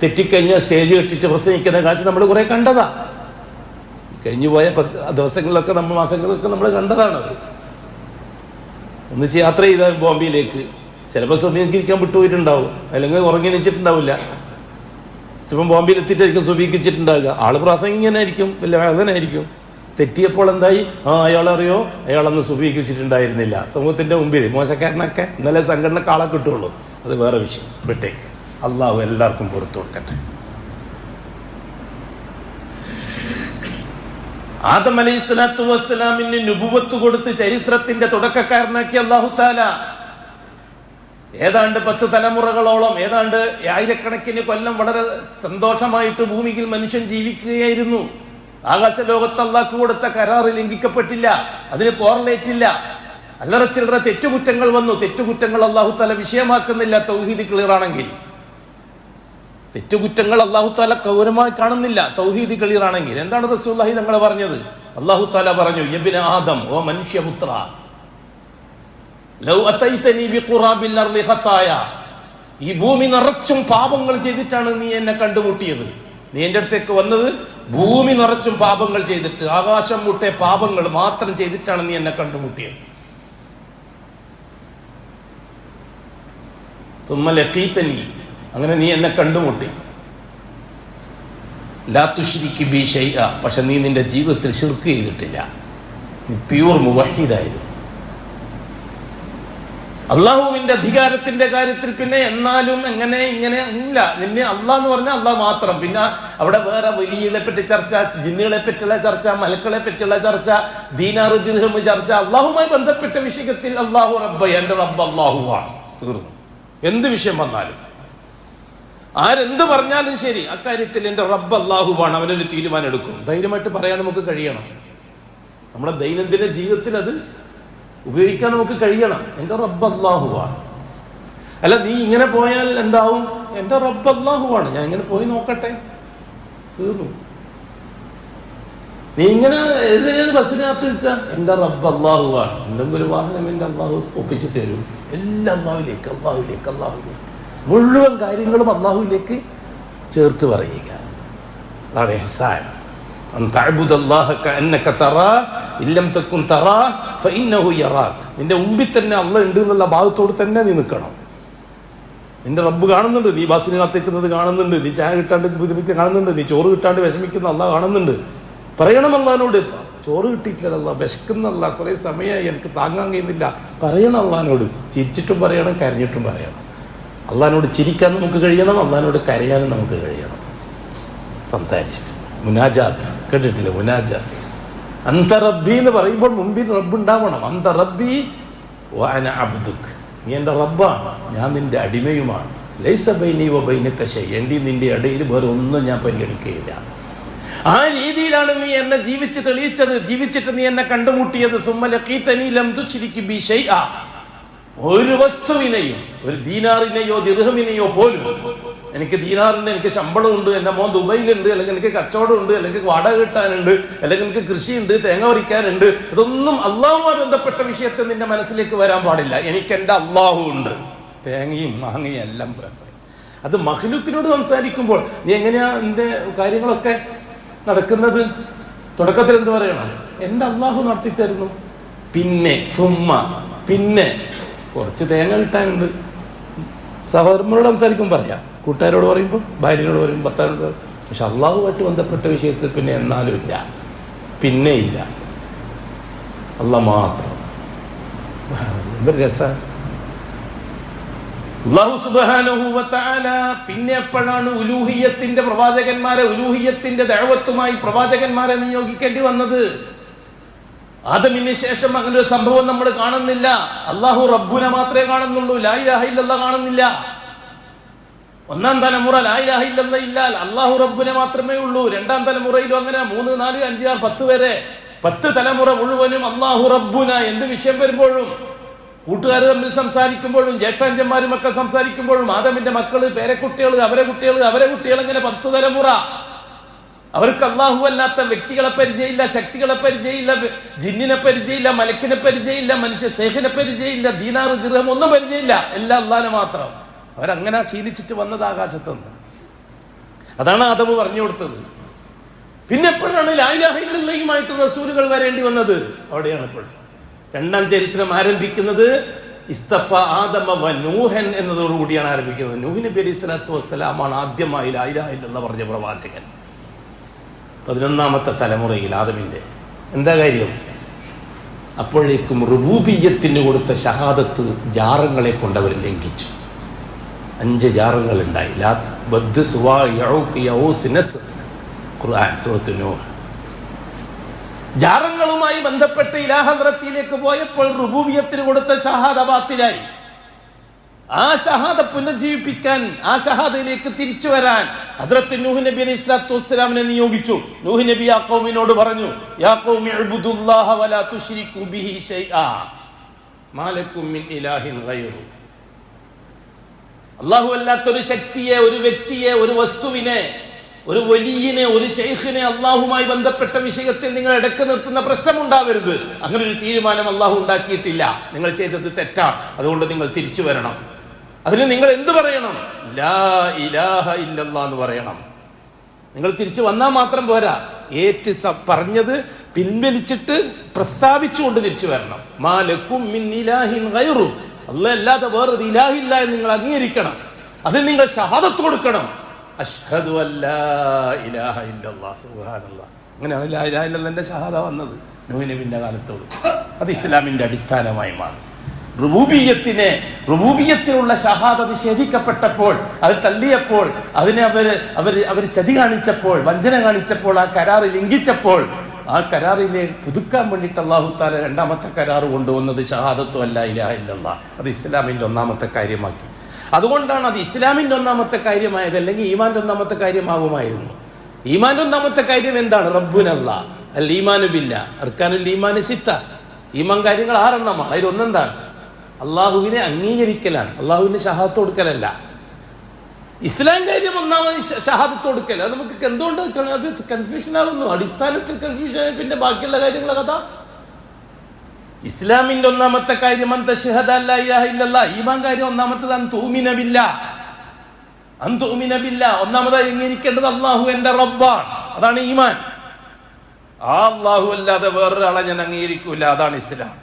തെറ്റിക്കഴിഞ്ഞാൽ സ്റ്റേജ് കെട്ടിട്ട് പ്രസംഗിക്കുന്ന കാഴ്ച നമ്മൾ കുറെ കണ്ടതാ. കഴിഞ്ഞുപോയ ദിവസങ്ങളിലൊക്കെ മാസങ്ങളിലൊക്കെ നമ്മൾ കണ്ടതാണത്. ഒന്നിച്ച് യാത്ര ചെയ്ത ബോംബെയിലേക്ക് ചിലപ്പോൾ സുബീകരിക്കാൻ വിട്ടുപോയിട്ടുണ്ടാവും, അല്ലെങ്കിൽ ഉറങ്ങി എണീച്ചിട്ടുണ്ടാവില്ല. ചിലപ്പം ബോംബെയിൽ എത്തിയിട്ടായിരിക്കും സുബീകരിച്ചിട്ടുണ്ടാവുക. ആള് പ്രസംഗിക്കാനായിരിക്കും, വലിയ വേദനായിരിക്കും. തെറ്റിയപ്പോൾ എന്തായി? അയാളറിയോ, അയാളന്ന് സുബീകരിച്ചിട്ടുണ്ടായിരുന്നില്ല. സമൂഹത്തിന്റെ മുമ്പിൽ മോശക്കാരനൊക്കെ ഇന്നലെ സംഘടനക്ക് ആളെ കിട്ടുള്ളൂ, അത് വേറെ വിഷയം, വിട്ടേക്ക്. അള്ളാഹു എല്ലാവർക്കും പുറത്തു കൊടുക്കട്ടെ. ആദം അലൈഹിസ്സലാത്തു വസ്സലാമിന് നുബുവത്ത് കൊടുത്ത് ചരിത്രത്തിന്റെ തുടക്കക്കാരനാക്കി അല്ലാഹു തആല. ഏതാണ്ട് 10 തലമുറകളോളം, ഏതാണ്ട് 1000കണക്കിന് കൊല്ലം വളരെ സന്തോഷമായിട്ട് ഭൂമിയിൽ മനുഷ്യൻ ജീവിക്കുകയായിരുന്നു. ആകാശ ലോകത്ത് അള്ളാഹ്ക്ക് കൊടുത്ത കരാറ് ലംഘിക്കപ്പെട്ടില്ല, അതിന് പോറലേറ്റില്ല. അല്ലറ ചില്ലറ തെറ്റുകുറ്റങ്ങൾ വന്നു. തെറ്റുകുറ്റങ്ങൾ അല്ലാഹു തആല വിഷയമാക്കുന്നില്ല. തൗഹീദ് ക്ലിയർ ആണെങ്കിൽ തെറ്റുകുറ്റങ്ങൾ അല്ലാഹു തആല ഗൗരവമായി കാണുന്നില്ല. തൗഹീദ് ക്ലിയർ ആണെങ്കിൽ എന്താണ് റസൂലുള്ളാഹി തങ്ങൾ പറഞ്ഞത്? അല്ലാഹു തആല പറഞ്ഞു, യബ്ന ആദം, ഓ മനുഷ്യപുത്ര, ലൗ അതൈതനി ബിഖുറാബിൽ അർളി ഖതായ, ഈ ഭൂമി നിറച്ചും പാപങ്ങൾ ചെയ്തിട്ടാണ് നീ എന്നെ കണ്ടുമുട്ടിയത്. നീ എൻ്റെ അടുത്തേക്ക് വന്നത് ഭൂമി നിറച്ചും പാപങ്ങൾ ചെയ്തിട്ട്, ആകാശം മുട്ടെ പാപങ്ങൾ മാത്രം ചെയ്തിട്ടാണ് നീ എന്നെ കണ്ടുമുട്ടിയത്. തുമ്മ ലഖീതനി, അങ്ങനെ നീ എന്നെ കണ്ടുമുട്ടി. ലാ തുശ്രിക് ബി ശൈഅ, പക്ഷെ നീ നിന്റെ ജീവിതത്തിൽ ശിർക്ക് ചെയ്തിട്ടില്ല. നീ പ്യൂർ മുവഹിദായിരുന്നു. അള്ളാഹുവിന്റെ അധികാരത്തിന്റെ കാര്യത്തിൽ പിന്നെ എന്നാലും എങ്ങനെ ഇങ്ങനെ ഇല്ല. നിന്നെ അള്ളാഹ് എന്ന് പറഞ്ഞാൽ അള്ളാഹ് മാത്രം. പിന്നെ അവിടെ വേറെ വലിയകളെ പറ്റി ചർച്ച, ജിന്നുകളെ പറ്റിയുള്ള ചർച്ച, മലക്കളെ പറ്റിയുള്ള ചർച്ച, ദീനാർ ദിർഹം ചർച്ച. അള്ളാഹുമായി ബന്ധപ്പെട്ട വിഷയത്തിൽ അള്ളാഹു റബ്ബ്, എന്റെ റബ്ബ് അള്ളാഹുവാണ്. തീർന്നു. എന്ത് വിഷയം വന്നാലും, ആരെന്ത് പറഞ്ഞാലും ശരി, അക്കാര്യത്തിൽ എൻ്റെ റബ്ബ് അള്ളാഹുവാണ്, അവനൊരു തീരുമാനം എടുക്കും. ധൈര്യമായിട്ട് പറയാൻ നമുക്ക് കഴിയണം. നമ്മുടെ ദൈനംദിന ജീവിതത്തിൽ അത് ഉപയോഗിക്കാൻ നമുക്ക് കഴിയണം. എൻ്റെ റബ്ബ് അള്ളാഹുവാണ്. അല്ല, നീ ഇങ്ങനെ പോയാൽ എന്താവും? എൻ്റെ റബ്ബ് അള്ളാഹുവാണ്, ഞാൻ ഇങ്ങനെ പോയി നോക്കട്ടെ, തീർന്നു. നീ ഇങ്ങനെ ഏത് ബസ്സിനകത്ത് നിൽക്കുക, എൻ്റെ റബ്ബ് അള്ളാഹുവാണ്. എന്തെങ്കിലും ഒരു വാഹനം എൻ്റെ അള്ളാഹു ഒപ്പിച്ച് തരും. എല്ലാം അള്ളാഹുവിലേക്ക്, അള്ളാഹുവിലേക്ക്, അള്ളാഹുവിലേക്ക്. മുഴുവൻ കാര്യങ്ങളും അള്ളാഹുവിലേക്ക് ചേർത്ത് പറയുക. അതാണ് ഇഹ്സാൻ. അൻ തഅബ്ദുല്ലാഹ കഅന്നക തറാഹ് ഇല്ലം തകുൻ തറാഹ് ഫഇന്നഹു യറാക്. നിന്റെ മുമ്പിൽ തന്നെ അള്ളാഹ് ഉണ്ട് എന്നുള്ള ഭാഗത്തോട് തന്നെ നീ നിൽക്കണം. നിന്റെ റബ്ബ് കാണുന്നുണ്ട്. നീ ബസ്സിന് കാത്തിക്കുന്നത് കാണുന്നുണ്ട്, നീ ചായ കിട്ടാണ്ട് ബുദ്ധിമുട്ട് കാണുന്നുണ്ട്, നീ ചോറ് കിട്ടാണ്ട് വിഷമിക്കുന്ന അള്ളാഹ് കാണുന്നുണ്ട്. പറയണം അള്ളാഹിനോട്, ചോറ് കിട്ടിയിട്ടില്ല അള്ളാഹ്, വിശക്കുന്നല്ല, കുറെ സമയമായി, എനിക്ക് താങ്ങാൻ കഴിയുന്നില്ല. പറയണം അള്ളാഹിനോട്. ചിരിച്ചിട്ടും പറയണം, കരഞ്ഞിട്ടും പറയണം. അള്ളാഹിനോട് ചിരിക്കാൻ നമുക്ക് കഴിയണം, അള്ളാഹിനോട് കരയാനും നമുക്ക് കഴിയണം. സംസാരിച്ചിട്ട് മുനാജാത്ത് കേട്ടിട്ടില്ല? മുനാജാത്ത്. അന്ത റബ്ബി എന്ന് പറയുമ്പോൾ മുമ്പിൽ റബ്ബ് ഉണ്ടാവണം. അന്ത റബ്ബി വഅന അബ്ദുക്, നീ എൻ്റെ റബ്ബാണ്, ഞാൻ നിന്റെ അടിമയുമാണ്. ലൈസ ബൈനി വബൈനക ശൈ, എൻ്റെ നിന്റെ ഇടയിൽ വേറെ ഒന്നും ഞാൻ പരിഗണിക്കുകയില്ല. ആ രീതിയിലാണ് നീ എന്നെ ജീവിച്ച് തെളിയിച്ചത്, ജീവിച്ചിട്ട് നീ എന്നെ കണ്ടുമുട്ടിയത്. സുമ്മ ലഖീതനി ലം തുശ്രിക് ബി ശൈഅ, ഒരു വസ്തുവിനെയും, ഒരു ദീനാറിനെയോ ദിർഹമിനെയോ പോലും, എനിക്ക് ദീനാറിന്റെ എനിക്ക് ശമ്പളമുണ്ട്, എൻ്റെ മോൻ ദുബൈയിലുണ്ട്, അല്ലെങ്കിൽ എനിക്ക് കച്ചവടമുണ്ട്, അല്ലെങ്കിൽ വാടക കിട്ടാനുണ്ട്, അല്ലെങ്കിൽ എനിക്ക് കൃഷിയുണ്ട്, തേങ്ങ പറിക്കാനുണ്ട്, ഇതൊന്നും അള്ളാഹുമായി ബന്ധപ്പെട്ട വിഷയത്തിൽ നിന്റെ മനസ്സിലേക്ക് വരാൻ പാടില്ല. എനിക്ക് എൻ്റെ അള്ളാഹു ഉണ്ട്. തേങ്ങയും മാങ്ങയും എല്ലാം അത് മഖ്ലൂക്കിനോട് സംസാരിക്കുമ്പോൾ നീ എങ്ങനെയാ നിന്റെ കാര്യങ്ങളൊക്കെ നടക്കുന്നത്? തുടക്കത്തിൽ എന്ത് പറയണം? എൻ്റെ അള്ളാഹു നടത്തി തരുന്നു. പിന്നെ പിന്നെ കുറച്ച് തേങ്ങ കിട്ടാനുണ്ട്. സഹോദരന്മാരോട് സംസാരിക്കുമ്പോൾ പറയാം, കൂട്ടുകാരോട് പറയുമ്പോൾ, ഭാര്യനോട് പറയുമ്പോൾ, ഭർത്താവിനോട് പറയും. പക്ഷെ അള്ളാഹുമായിട്ട് ബന്ധപ്പെട്ട വിഷയത്തിൽ പിന്നെ എന്നാലും ഇല്ല, പിന്നെ ഇല്ല, അള്ളാഹ് മാത്രം. എന്തൊരു രസം! അല്ലാഹു സുബ്ഹാനഹു വ തആല പിന്നെ എപ്പോഴാണ് ഉലൂഹിയത്തിന്റെ പ്രവാചകന്മാരെ, ഉലൂഹിയത്തിന്റെ ദഅവത്തുമായി പ്രവാചകന്മാരെ നിയോഗിക്കേണ്ടി വന്നത്? ആദമിന് ശേഷം അങ്ങനെ ഒരു സംഭവം നമ്മൾ കാണുന്നില്ല. അല്ലാഹു റബ്ബുനെ മാത്രമേ കാണുന്നുള്ളൂ, ലാ ഇലാഹ ഇല്ലല്ലാഹ് കാണുന്നില്ല. ഒന്നാം തലമുറ ലാ ഇലാഹ ഇല്ലല്ലാഹ് ഇല്ല, അല്ലാഹു റബ്ബുനെ മാത്രമേ ഉള്ളൂ. രണ്ടാം തലമുറയിലും അങ്ങനെ 3, 4, 5, 6, 10 വരെ 10 തലമുറ മുഴുവനും അല്ലാഹു റബ്ബുന. എന്ത് വിഷയം വരുമ്പോഴും, കൂട്ടുകാർ തമ്മിൽ സംസാരിക്കുമ്പോഴും, ജ്യേഷ്ഠാഞ്ചന്മാരും ഒക്കെ സംസാരിക്കുമ്പോഴും, ആദമിന്റെ മക്കള്, പേരക്കുട്ടികൾ, അവരെ കുട്ടികൾ, അങ്ങനെ 10 തലമുറ. അവർക്ക് അള്ളാഹു അല്ലാത്ത വ്യക്തികളെ പരിചയമില്ല, ശക്തികളെ പരിചയമില്ല, ജിന്നിനെ പരിചയമില്ല, മലക്കിനെ പരിചയമില്ല, മനുഷ്യ ശേഖിനെ പരിചയമില്ല, ദീനാറ് ദിർഹം ഒന്നും പരിചയമില്ല, എല്ലാം അള്ളാഹിനെ മാത്രം. അവരങ്ങനെ ശീലിച്ചിട്ട് വന്നത് ആകാശത്തുനിന്ന്. അതാണ് ആദം പറഞ്ഞു കൊടുത്തത്. പിന്നെ എപ്പോഴാണ് ലാ ഇലാഹ ഇല്ലല്ലാഹുമായിട്ട് റസൂലുകൾ വരേണ്ടി വന്നത്? അവിടെയാണ് ഇപ്പോൾ രണ്ടാം ചരിത്രം ആരംഭിക്കുന്നത്. ഇസ്തഫ ആദമ വ നൂഹൻ എന്നതോടുകൂടിയാണ് ആരംഭിക്കുന്നത്. നൂഹ് നബി അലൈഹി സ്വലാത്തു വസ്സലാമാണ് ആദ്യമായി ലാ ഇലാഹ ഇല്ലല്ലാഹ് പറഞ്ഞ പ്രവാചകൻ. 11ാമത്തെ തലമുറയിൽ ആദമിന്റെ. എന്താ കാര്യം? അപ്പോഴേക്കും റുബൂബിയ്യത്തിന് കൊടുത്ത ഷഹാദത്ത് ജാറങ്ങളെ കൊണ്ട് അവർ ലംഘിച്ചു. 5 ജാറങ്ങൾ ഉണ്ടായി. ഖുർആൻ സൂറത്ത് നൂഹ്. ജാറങ്ങളുമായി ബന്ധപ്പെട്ട് ഇലാഹദ്രത്തിലേക്ക് പോയപ്പോൾ റുബൂബിയ്യത്തിന് കൊടുത്ത ഷഹാദ ബാത്തിലായി. ആ ഷഹാദ പുനർജീവിപ്പിക്കാൻ, ആ ഷഹാദയിലേക്ക് തിരിച്ചു വരാൻ ഹദ്റത്ത് നൂഹ് നബി അലൈഹി സ്വലാത്തു വസ്സലാമിനെ നിയോഗിച്ചു. നൂഹ് നബി ആ ഖൗമിനോട് പറഞ്ഞു, യാ ഖൗമി ഉബ്ദുല്ലാഹ വലാ തുശ്രികൂ ബിഹി ശൈആ മാ ലക്കും മിൻ ഇലാഹിൻ ഗൈറു. അല്ലാഹു അല്ലാത്തൊരു ശക്തിയെ, ഒരു വ്യക്തിയെ, ഒരു വസ്തുവിനെ, ഒരു വലിയനെ, ഒരു ശൈഖിനെ അള്ളാഹുമായി ബന്ധപ്പെട്ട വിഷയത്തിൽ നിങ്ങൾ ഇടക്ക് നിർത്തുന്ന പ്രശ്നമുണ്ടാവരുത്. അങ്ങനെ ഒരു തീരുമാനം അള്ളാഹു ഉണ്ടാക്കിയിട്ടില്ല. നിങ്ങൾ ചെയ്തത് തെറ്റാണ്, അതുകൊണ്ട് നിങ്ങൾ തിരിച്ചു വരണം. അതിന് നിങ്ങൾ എന്ത് പറയണം? ലാ ഇലാഹ ഇല്ലല്ലാഹ് എന്ന് പറയണം. നിങ്ങൾ തിരിച്ചു വന്നാൽ മാത്രം പോരാ, ഏറ്റ് പറഞ്ഞത് പിൻവലിച്ചിട്ട് പ്രസ്താവിച്ചുകൊണ്ട് തിരിച്ചു വരണം. മാ ലക്കും മിൻ ഇലാഹിൻ ഗൈറു, അല്ലാഹ് അല്ലാതെ വേറൊരു ഇലാഹില്ല എന്ന് നിങ്ങൾ അംഗീകരിക്കണം. അതിന് നിങ്ങൾ ഷഹാദത്ത് കൊടുക്കണം. അഷ്ഹദു അല്ലാ ഇലാഹ ഇല്ലല്ലാഹ്. സുബ്ഹാനല്ലാഹ്. അങ്ങനെയാണ് ലാ ഇലാഹ ഇല്ലല്ലാഹിന്റെ ഷഹാദ വന്നത് നൂഹ് നബിയുടെ കാലത്തോട്. അത് ഇസ്ലാമിന്റെ അടിസ്ഥാനമായി മാറി. റുബൂബിയ്യത്തിനുള്ള ഷഹാദ നിഷേധിക്കപ്പെട്ടപ്പോൾ, അത് തള്ളിയപ്പോൾ, അതിനെ അവർ ചതി കാണിച്ചപ്പോൾ, വഞ്ചന കാണിച്ചപ്പോൾ, ആ കരാറ് ലംഘിച്ചപ്പോൾ, ആ കരാറിലെ പുതുക്കാൻ വേണ്ടിയിട്ട് അല്ലാഹു തആല 2ാമത്തെ കരാറ് കൊണ്ടുവന്നത് ഷഹാദത്തു അല്ലാ ഇലാഹ ഇല്ലല്ലാഹ്. അത് ഇസ്ലാമിന്റെ 1ാമത്തെ കാര്യമാക്കി. അതുകൊണ്ടാണ് അത് ഇസ്ലാമിന്റെ 1ാമത്തെ കാര്യമായത്. അല്ലെങ്കിൽ ഈമാന്റെ 1ാമത്തെ കാര്യമാകുമായിരുന്നു. ഈമാന്റെ 1ാമത്തെ കാര്യം എന്താണ്? റബ്ബുനല്ലാഹ് അൽ ഈമാനു ബില്ലാഹ് അർക്കാനുൽ ഈമാൻ സിത്ത. ഈമാൻ കാര്യങ്ങൾ 6 അതിൽ ഒന്നെന്താണ്? അള്ളാഹുവിനെ അംഗീകരിക്കലാണ്, അള്ളാഹുവിന്റെ ഷഹാദത്ത് കൊടുക്കലല്ല. ഇസ്ലാം കാര്യം 1ാമത് ഷഹാദത്ത് കൊടുക്കൽ. അത് നമുക്ക് എന്തുകൊണ്ട് അത് കൺഫ്യൂഷൻ ആകുന്നു? അടിസ്ഥാനത്തിൽ കൺഫ്യൂഷൻ. പിന്നെ ബാക്കിയുള്ള കാര്യങ്ങളെ കഥ. ഇസ്ലാമിന്റെ 1ാമത്തെ കാര്യം ഈമാൻ കാര്യം 1ാമത്തത് അൻതുമിന ബില്ലാഹ്. ഒന്നാമതായി അംഗീകരിക്കേണ്ടത് അള്ളാഹു എന്റെ റബ്ബാണ്. അതാണ് ഈമാൻ. ആ അള്ളാഹു അല്ലാതെ വേറൊരാളെ ഞാൻ അംഗീകരിക്കൂല. അതാണ് ഇസ്ലാം.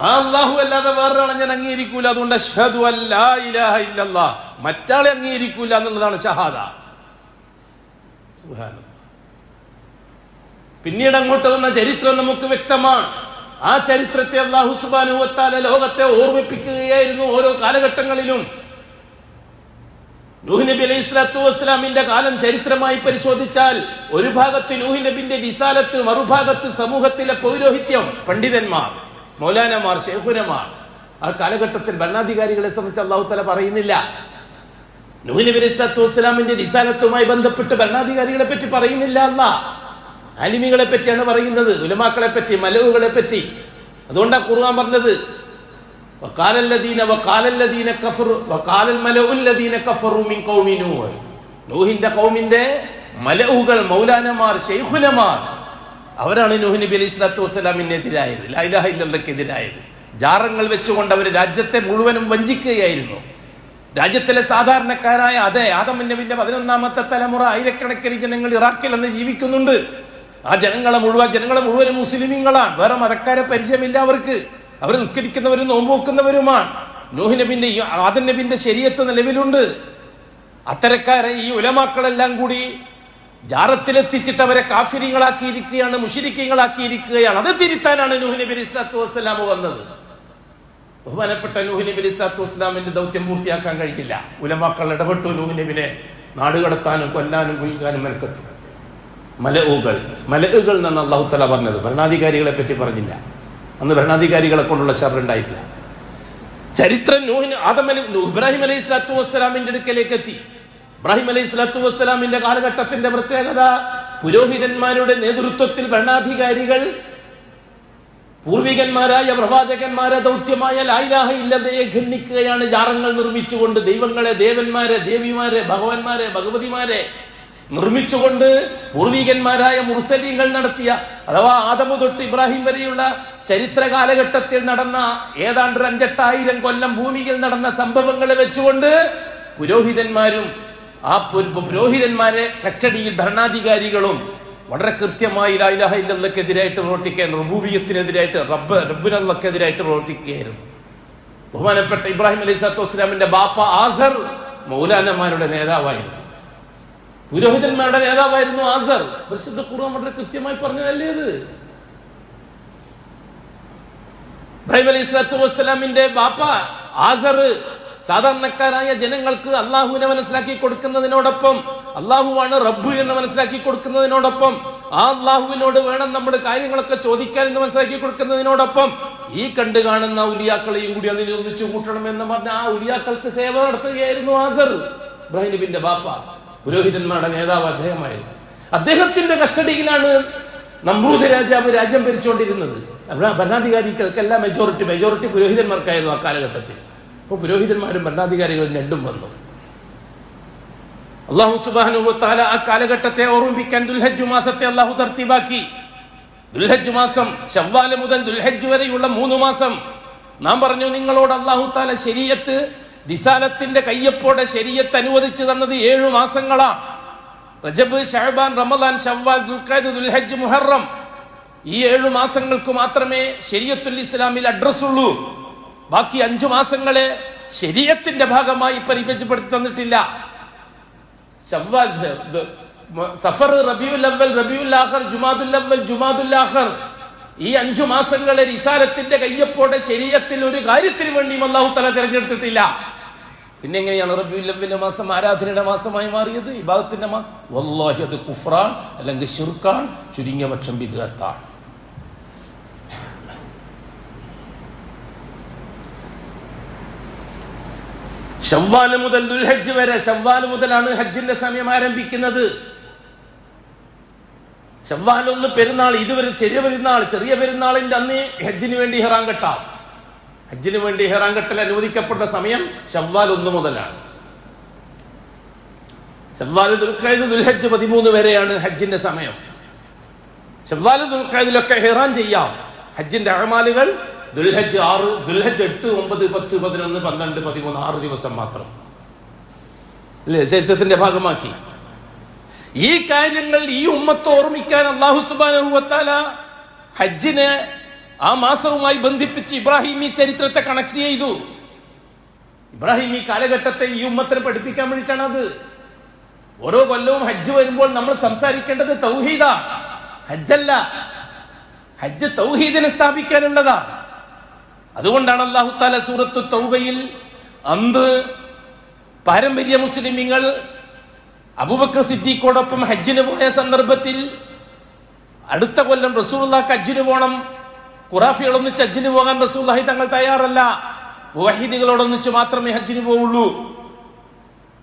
ആ അള്ളാഹു അല്ലാതെ വേറൊരാളെ ഞാൻ അംഗീകരിക്കൂല. അതുകൊണ്ട് അഷ്ഹദു അല്ലാ ഇലാഹ ഇല്ലല്ലാഹ്, മറ്റാളെ അംഗീകരിക്കൂല എന്നുള്ളതാണ് ഷഹാദ. സുബ്ഹാനല്ലാഹ്. പിന്നീട് അങ്ങോട്ട് വന്ന ചരിത്രം നമുക്ക് വ്യക്തമാണ്. ആ ചരിത്രത്തെ അല്ലാഹു സുബ്ഹാനഹു വ തആല ലോകത്തെ ഓർമ്മിപ്പിക്കുകയായിരുന്നു ഓരോ കാലഘട്ടങ്ങളിലും. നൂഹ് നബി അലൈഹി സ്വലാത്തു വസ്സലാമിന്റെ കാലം ചരിത്രമായി പരിശോധിച്ചാൽ ഒരു ഭാഗത്ത് നൂഹ് നബിന്റെ റിസാലത്ത്, മറുഭാഗത്ത് സമൂഹത്തിലെ പൗരോഹിത്യം, പണ്ഡിതന്മാർ, മൗലാനമാർ, ശൈഖുനമാർ. ആ കാലഘട്ടത്തിൽ ഭരണാധികാരികളെ സംബന്ധിച്ച് അല്ലാഹു തആല പറയുന്നില്ല. നൂഹ് നബി അലൈഹി സ്വലാത്തു വസ്സലാമിന്റെ റിസാലത്തുമായി ബന്ധപ്പെട്ട് ഭരണാധികാരികളെ പറ്റി പറയുന്നില്ല. അല്ലാഹ് ആലിമികളെ പറ്റിയാണ് പറയുന്നത്, ഉലമാക്കളെ പറ്റി, മലവുകളെ പറ്റി. അതുകൊണ്ടാണ് ഖുർആൻ പറഞ്ഞത്, നൂഹിന്റെ ഖൗമിന്റെ മലവുകൾ, മൗലാനമാർ, ശൈഖുനമാർ, അവരാണ് നൂഹ് നബി അലൈഹി സ്വലാത്തു വസ്സലാമിനെതിരായത്, ലാ ഇലാഹ ഇല്ലല്ലാഹ്ക്കെതിരായത്. ജാറങ്ങൾ വെച്ചുകൊണ്ട് അവർ രാജ്യത്തെ മുഴുവനും വഞ്ചിക്കുകയായിരുന്നു. രാജ്യത്തിലെ സാധാരണക്കാരായ ആദം നബിന്റെ 11ാമത്തെ തലമുറ, ആയിരക്കണക്കിന് ജനങ്ങൾ ഇറാഖിൽ അന്ന് ജീവിക്കുന്നുണ്ട്. ആ ജനങ്ങളെ മുഴുവനും മുസ്ലിമീങ്ങളാണ്. വേറെ മതക്കാരെ പരിചയമില്ല അവർക്ക്. അവർ നിസ്കരിക്കുന്നവരും നോമ്പ് വെക്കുന്നവരുമാണ്. നൂഹ് നബിന്റെ, ആദം നബിന്റെ ശരീഅത്ത് നിലവിലുണ്ട്. അത്തരക്കാരെ ഈ ഉലമാക്കളെല്ലാം കൂടി ജാറത്തിലെത്തിച്ചിട്ട് അവരെ കാഫിരീങ്ങളാക്കിയിരിക്കുകയാണ്, മുശ്രിക്കീങ്ങളാക്കിയിരിക്കുകയാണ്. അത് തിരുത്താനാണ് നൂഹ് നബി അലൈഹി സ്വലാത്തു വസ്സലാം വന്നത്. ബഹുമാനപ്പെട്ട നൂഹ് നബി അലൈഹി സ്വലാത്തു വസ്സലാമിന്റെ ദൗത്യം പൂർത്തിയാക്കാൻ കഴിഞ്ഞില്ല. ഉലമാക്കൾ ഇടപെട്ടു. നൂഹ് നബിനെ നാടുകടത്താനും കൊല്ലാനും കുഴിക്കാനും മെനക്കെട്ടു. മലഉകൾ എന്നാണ് അല്ലാഹു തആല പറഞ്ഞത്. ഭരണാധികാരികളെ പറ്റി പറഞ്ഞില്ല. അന്ന് ഭരണാധികാരികളെ കൊണ്ടുള്ള ശർ ഉണ്ടായിട്ടില്ല. ചരിത്രം ഇബ്രാഹിം അലൈഹി സ്വലാത്തു വസ്സലാമിന്റെ അടുക്കലേക്ക് എത്തി. ഇബ്രാഹിം അലൈഹി സ്വലാത്തു വസ്സലാമിന്റെ കാലഘട്ടത്തിന്റെ പ്രത്യേകത, പുരോഹിതന്മാരുടെ നേതൃത്വത്തിൽ ഭരണാധികാരികൾ പൂർവികന്മാരായ പ്രവാചകന്മാരെ ദൗത്യമായ ലാ ഇലാഹ ഇല്ലല്ലയെ ഖണ്ഡിക്കുകയാണ് ജാറങ്ങൾ നിർമ്മിച്ചുകൊണ്ട്. ദൈവങ്ങളെ, ദേവന്മാരെ, ദേവിമാരെ, ഭഗവാന്മാരെ, ഭഗവതിമാരെ നിർമ്മിച്ചുകൊണ്ട് പൂർവികന്മാരായ മുർസലീങ്ങൾ നടത്തിയ, അഥവാ ആദമു തൊട്ട് ഇബ്രാഹിം വരെയുള്ള ചരിത്ര കാലഘട്ടത്തിൽ നടന്ന ഏതാണ്ട് 5,000 കൊല്ലം ഭൂമിയിൽ നടന്ന സംഭവങ്ങളെ വെച്ചുകൊണ്ട് പുരോഹിതന്മാരും ആ പുരോഹിതന്മാരെ കസ്റ്റഡിയിൽ ഭരണാധികാരികളും വളരെ കൃത്യമായി ലാ ഇലാഹ ഇല്ലല്ലക്കെതിരായിട്ട് പ്രവർത്തിക്കാൻ, റുബൂബിയത്തിനെതിരായിട്ട്, റബ്ബുനല്ലക്കെതിരായിട്ട് പ്രവർത്തിക്കുകയായിരുന്നു. ബഹുമാനപ്പെട്ട ഇബ്രാഹിം അലൈഹി സ്വലാത്തു വസ്സലാമിന്റെ ബാപ്പ ആസർ മൗലാനമാരുടെ നേതാവായിരുന്നു, പുരോഹിതന്മാരുടെ നേതാവായിരുന്നു ആസർ. പരിശുദ്ധ ഖുർആൻ വളരെ കൃത്യമായി പറഞ്ഞതല്ലേ ഇത്. ഇബ്രാഹിം അലൈഹി സ്വലാത്തു വസ്സലാമിന്റെ ബാപ്പ ആസർ സാധാരണക്കാരായ ജനങ്ങൾക്ക് അള്ളാഹുവിനെ മനസ്സിലാക്കി കൊടുക്കുന്നതിനോടൊപ്പം, അള്ളാഹുവാണ് റബ്ബ് എന്ന് മനസ്സിലാക്കി കൊടുക്കുന്നതിനോടൊപ്പം, ആ അള്ളാഹുവിനോട് വേണം നമ്മൾ കാര്യങ്ങളൊക്കെ ചോദിക്കാൻ എന്ന് മനസ്സിലാക്കി കൊടുക്കുന്നതിനോടൊപ്പം ഈ കണ്ടു കാണുന്ന ഉലിയാക്കളെയും കൂടി അതിൽ ഒന്നിച്ചു കൂട്ടണം എന്ന് പറഞ്ഞ ആ ഉലിയാക്കൾക്ക് സേവ നടത്തുകയായിരുന്നു ആസർ. ഇബ്രാഹിം നബിന്റെ ബാപ്പ പുരോഹിതന്മാരുടെ നേതാവ് അദ്ദേഹമായിരുന്നു. അദ്ദേഹത്തിന്റെ കസ്റ്റഡിയിലാണ് നമ്രൂദ് രാജാവ് രാജ്യം ഭരിച്ചുകൊണ്ടിരുന്നത്. ഭരണാധികാരികൾക്കെല്ലാം മെജോറിറ്റി പുരോഹിതന്മാർക്കായിരുന്നു ആ കാലഘട്ടത്തിൽ. അപ്പോൾ പുരോഹിതന്മാരും ഭരണാധികാരികളും രണ്ടും വന്നു. അല്ലാഹു സുബ്ഹാനഹു വ തആല ആ കാലഘട്ടത്തെ ഓർമ്മിപ്പിക്കാൻ ദുൽഹജ്ജ് മാസത്തെ അല്ലാഹു തർത്തീബാക്കി. ദുൽഹജ്ജ് മാസം ശവ്വാൽ മുതൽ ദുൽഹജ്ജ് വരെയുള്ള 3 മാസം നാം പറഞ്ഞു നിങ്ങളോട് അല്ലാഹു തആല ശരീഅത്ത് റിസാലത്തിന്റെ കയ്യൊപ്പോടെ ശരീഅത്ത് അനുവദിച്ചു തന്നത് 7 മാസങ്ങളാണ്. റജബ്, ശഅബാൻ, റമദാൻ, ശവ്വാൽ, ദുൽഖഅദ, ദുൽഹജ്ജ്, മുഹറം, ഈ 7 മാസങ്ങൾക്ക് മാത്രമേ ശരീഅത്തുൽ ഇസ്ലാമിൽ അഡ്രസ് ഉള്ളൂ. ബാക്കി 5 മാസങ്ങളെ ശരീഅത്തിന്റെ ഭാഗമായി പരിചയപ്പെടുത്തി തന്നിട്ടില്ല. ശവ്വാൽ, സഫർ, റബീഉൽ അവ്വൽ, റബീഉൽ ആഖിർ, ജുമാദുൽ അവ്വൽ, ജുമാദുൽ ആഖിർ, ഈ 5 മാസങ്ങളെ റിസാലത്തിന്റെ കയ്യൊപ്പോടെ ശരീഅത്തിൽ ഒരു കാര്യത്തിന് വേണ്ടി അല്ലാഹു തആല തിരഞ്ഞെടുത്തിട്ടില്ല. പിന്നെ എങ്ങനെയാണ് റബീഉൽ അവ്വലിന്റെ മാസം ആരാധനയുടെ മാസമായി മാറിയത്, ഇബാദത്തിന്റെ വല്ലാഹി അത് കുഫ്റാൻ, അല്ലെങ്കിൽ ശിർക്കാൻ, ചുരുങ്ങിയ പക്ഷം ബിദ്അത്താണ്. ശവ്വാൽ മുതൽ ദുൽഹജ്ജ് വരെ, ശവ്വാൽ മുതലാണ് ഹജ്ജിന്റെ സമയം ആരംഭിക്കുന്നത്. ശവ്വാൽ 1 പെരുന്നാൾ, ഇതുവരെ ചെറിയ പെരുന്നാളിന്റെ അന്ന് ഹജ്ജിന് വേണ്ടി ഇഹ്റാം കെട്ടാം. ഹജ്ജിന് വേണ്ടി ഇഹ്റാം കെട്ടൽ അനുവദിക്കപ്പെട്ട സമയം ശവ്വാൽ 1 മുതലാണ്. ശവ്വാൽ, ദുൽഖഅദ, ദുൽഹജ്ജ് 13 വരെയാണ് ഹജ്ജിന്റെ സമയം. ശവ്വാൽ, ദുൽഖഅദിലൊക്കെ ഇഹ്റാം ചെയ്യാം. ഹജ്ജിന്റെ അഅമാലുകൾ ദുൽഹജ്ജ് 6, ദുൽഹജ്ജ് 8, 9, 10, 11, 12, 13, 6 ദിവസം മാത്രം അല്ലേ ചരിത്രത്തിന്റെ ഭാഗമാക്കി. ഈ കാര്യങ്ങൾ ഈ ഉമ്മത്ത് ഓർമ്മിക്കാൻ അല്ലാഹു സുബ്ഹാനഹു വ തആല ഹജ്ജിനെ ആ മാസവുമായി ബന്ധിപ്പിച്ച് ഇബ്രാഹിമി ചരിത്രത്തെ കണക്ട് ചെയ്തു. ഇബ്രാഹിമി കാലഘട്ടത്തെ ഈ ഉമ്മത്തിനെ പഠിപ്പിക്കാൻ വേണ്ടിയിട്ടാണ് അത്. ഓരോ കൊല്ലവും ഹജ്ജ് വരുമ്പോൾ നമ്മൾ സംസാരിക്കേണ്ടത് തൗഹീദാ, ഹജ്ജല്ല. ഹജ്ജ് തൗഹീദിനെ സ്ഥാപിക്കാനുള്ളതാ. അതുകൊണ്ടാണ് അല്ലാഹു തആല സൂറത്തു തൗബയിൽ അന്ന് പാരമ്പര്യ മുസ്ലിമീങ്ങൾ അബൂബക്കർ സിദ്ദീഖോടൊപ്പം ഹജ്ജിന് പോയ സന്ദർഭത്തിൽ അടുത്ത കൊല്ലം റസൂലുള്ളാഹിക്ക് ഹജ്ജിന് പോകണം, ഖുറാഫികളൊന്നിച്ച് ഹജ്ജിന് പോകാൻ റസൂലുള്ളാഹി തങ്ങൾ തയ്യാറല്ല, മുവഹിദുകളോടൊന്നിച്ച് മാത്രമേ ഹജ്ജിന് പോവുള്ളൂ.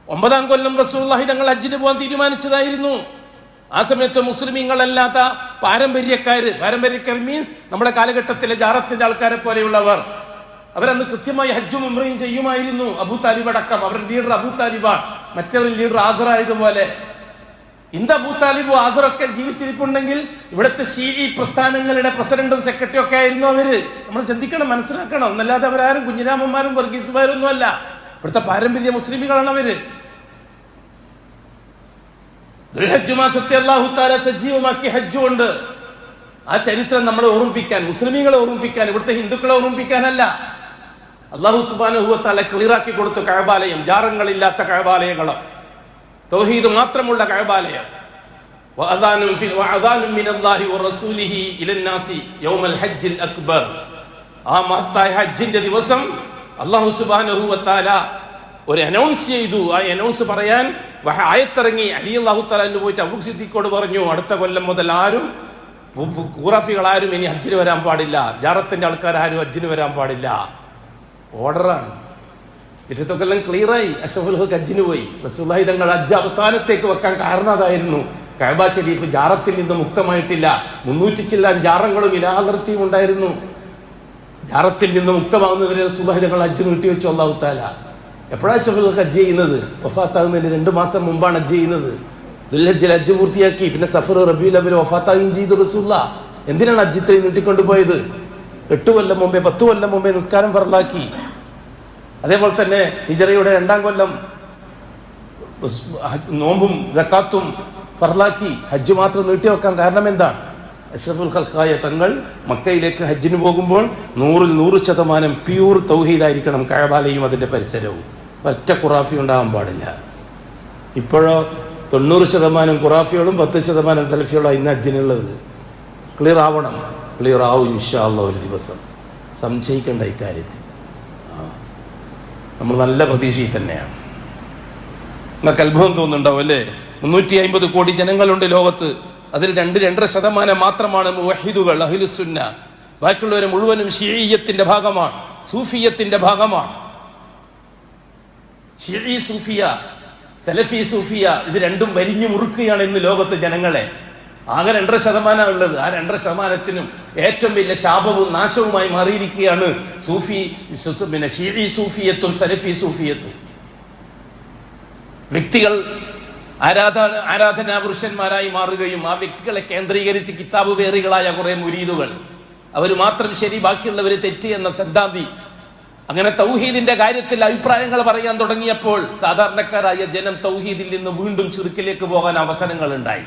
9ാം കൊല്ലം റസൂലുള്ളാഹി തങ്ങൾ ഹജ്ജിന് പോകാൻ തീരുമാനിച്ചതായിരുന്നു. ആ സമയത്ത് മുസ്ലിമീങ്ങളല്ലാത്ത പാരമ്പര്യക്കാർ മീൻസ് നമ്മുടെ കാലഘട്ടത്തിലെ ജാറത്തിന്റെ ആൾക്കാരെ പോലെയുള്ളവർ, അവരന്ന് കൃത്യമായി ഹജ്ജും ഉംറയും ചെയ്യുമായിരുന്നു. അബൂ താലിബ് അടക്കം, അവരുടെ ലീഡർ അബൂ താലിബാണ്, മറ്റവരുടെ ലീഡർ ആസർ ആയതുപോലെ. ഇന്ത അബൂ താലിബും ആസറൊക്കെ ജീവിച്ചിരിപ്പുണ്ടെങ്കിൽ ഇവിടുത്തെ ഷീഈ പ്രസ്ഥാനങ്ങളുടെ പ്രസിഡന്റും സെക്രട്ടറിയും ഒക്കെ ആയിരുന്നു അവര്. നമ്മൾ ചിന്തിക്കണം, മനസ്സിലാക്കണം. എന്നല്ലാതെ അവരാരും കുഞ്ഞിരാമന്മാരും വർഗീസുമാരും ഒന്നും അല്ല. ഇവിടുത്തെ പാരമ്പര്യ മുസ്ലിമുകളാണ് അവര്. ദുൽഹജ്ജ് മാസത്തെ അല്ലാഹു തആല സജീവമാക്കി ഹജ്ജ് കൊണ്ട്. ആ ചരിത്രം നമ്മളെ ഓർമ്മിപ്പിക്കാൻ, മുസ്ലിമീങ്ങളെ ഓർമ്മിപ്പിക്കാൻ, ഇവിടുത്തെ ഹിന്ദുക്കളെ ഓർമ്മിപ്പിക്കാനല്ല. അല്ലാഹു സുബ്ഹാനഹു വ തആല ക്ലിയറാക്കി കൊടുത്തു കഅബാലയം, ജാറങ്ങളില്ലാത്ത കഅബാലയങ്ങൾ, തൗഹീദ് മാത്രമുള്ള കഅബാലയം. വഅദാനും മിനല്ലാഹി വറസൂലിഹി ഇലന്നാസി യൗമൽ ഹജ്ജിൽ അക്ബർ. ആ മഹത്തായ ഹജ്ജിന്റെ ദിവസം അല്ലാഹു സുബ്ഹാനഹു വ തആല ഒരു അനൗൺസ് ചെയ്തു. ആ അനൗൺസ് പറയാൻ ആയത്തിറങ്ങി. അലി അല്ലാഹു തആല പോയിട്ട് അബൂ സിദ്ദീഖോട് പറഞ്ഞു, അടുത്ത കൊല്ലം മുതൽ ആരും ഖുറാഫികൾ ആരും ഇനി ഹജ്ജിന് വരാൻ പാടില്ല, ജാറത്തിന്റെ ആൾക്കാർ ആരും ഹജ്ജിന് വരാൻ പാടില്ല. ഓർഡറാണ്. പിറ്റത്തെ കൊല്ലം ക്ലിയറായി. അഷ്റഫുൽ ഹഖ് ഹജ്ജിന് പോയി. റസൂലുള്ളാഹി തങ്ങൾ ഹജ്ജ് അവസാനത്തേക്ക് വെക്കാൻ കാരണം അതായിരുന്നു. കഅബ ഷരീഫ് ജാറത്തിൽ നിന്ന് മുക്തമായിട്ടില്ല. 300 ചില്ലാൻ ജാറങ്ങളും ഇലാഹ ഹദ്റത്തിയും ഉണ്ടായിരുന്നു. ജാറത്തിൽ നിന്ന് മുക്തമാകുന്നവരെ സുബഹിതങ്ങൾ ഹജ്ജ് നീട്ടിവെച്ചു അല്ലാഹു തആല. എപ്പോഴാണ് ശഫീഖ് ഹജ്ജ് ചെയ്യുന്നത്? വഫാത്താകുന്നതിന് 2 മാസം മുമ്പാണ് ഹജ്ജ് ചെയ്യുന്നത്. ദുൽഹജ്ജിൽ ഹജ്ജ് പൂർത്തിയാക്കി, പിന്നെ സഫർ റബീഉൽ അവ്വൽ വഫാത്താകുകയും ചെയ്തു റസൂലുള്ളാഹ്. എന്തിനാണ് ഹജ്ജ് ഇത്രയും നീട്ടിക്കൊണ്ടുപോയത്? 8 കൊല്ലം മുമ്പേ 10 കൊല്ലം മുമ്പേ നിസ്കാരം ഫർളാക്കി. അതേപോലെ തന്നെ ഹിജറയുടെ 2-ാം കൊല്ലം നോമ്പും സക്കാത്തും ഫർളാക്കി. ഹജ്ജ് മാത്രം നീട്ടിവെക്കാൻ കാരണം എന്താണ്? അഷ്റഫുൽ ഖൽഖായ തങ്ങൾ മക്കയിലേക്ക് ഹജ്ജിന് പോകുമ്പോൾ 100% പ്യൂർ തൗഹീദായിരിക്കണം കഅബാലയും അതിന്റെ പരിസരവും. ഒറ്റ ഖുറാഫി ഉണ്ടാകാൻ പാടില്ല. ഇപ്പോഴോ 90% ഖുറാഫിയോടും 10% സലഫിയോടും ഇന്ന് ഹജ്ജിനുള്ളത്. ക്ലിയർ ആവണം. ക്ലിയർ ആവും ഇൻഷാ അല്ലാഹ്. ഒരു ദിവസം സംശയിക്കേണ്ട ഇക്കാര്യത്തിൽ. നമ്മൾ നല്ല പ്രതീക്ഷയിൽ തന്നെയാണ്. നിങ്ങൾക്ക് അത്ഭുതം തോന്നുന്നുണ്ടാവും അല്ലേ? 350 കോടി ജനങ്ങളുണ്ട് ലോകത്ത്. അതിൽ 2-2.5% മാത്രമാണ് മുവഹിദുകൾ, അഹ്ലുസുന്ന. ബാക്കിയുള്ളവരെ മുഴുവനും ഷിഈയ്യത്തിന്റെ ഭാഗമാണ്, സൂഫിയത്തിന്റെ ഭാഗമാണ്. ഷിഈ സൂഫിയ, സലഫി സൂഫിയ, ഇത് രണ്ടും വരിഞ്ഞു മുറുക്കുകയാണ് ഇന്ന് ലോകത്ത് ജനങ്ങളെ. ആകെ 2.5% ഉള്ളത്. ആ 2%-നും ഏറ്റവും വലിയ ശാപവും നാശവുമായി മാറിയിരിക്കുകയാണ് സൂഫി, പിന്നെ ഷിഈ സൂഫിയത്തും സലഫി സൂഫിയത്തും. വ്യക്തികൾ ആരാധനാ പുരുഷന്മാരായി മാറുകയും ആ വ്യക്തികളെ കേന്ദ്രീകരിച്ച് കിതാബ് വേറികളായ കുറെ മുരീദുകൾ, അവർ മാത്രം ശരി ബാക്കിയുള്ളവർ തെറ്റ് എന്ന സിദ്ധാന്തി. അങ്ങനെ തൗഹീദിന്റെ കാര്യത്തിൽ അഭിപ്രായങ്ങൾ പറയാൻ തുടങ്ങിയപ്പോൾ സാധാരണക്കാരായ ജനം തൗഹീദിൽ നിന്ന് വീണ്ടും ശിർക്കിലേക്ക് പോകാൻ അവസരങ്ങൾ ഉണ്ടായി.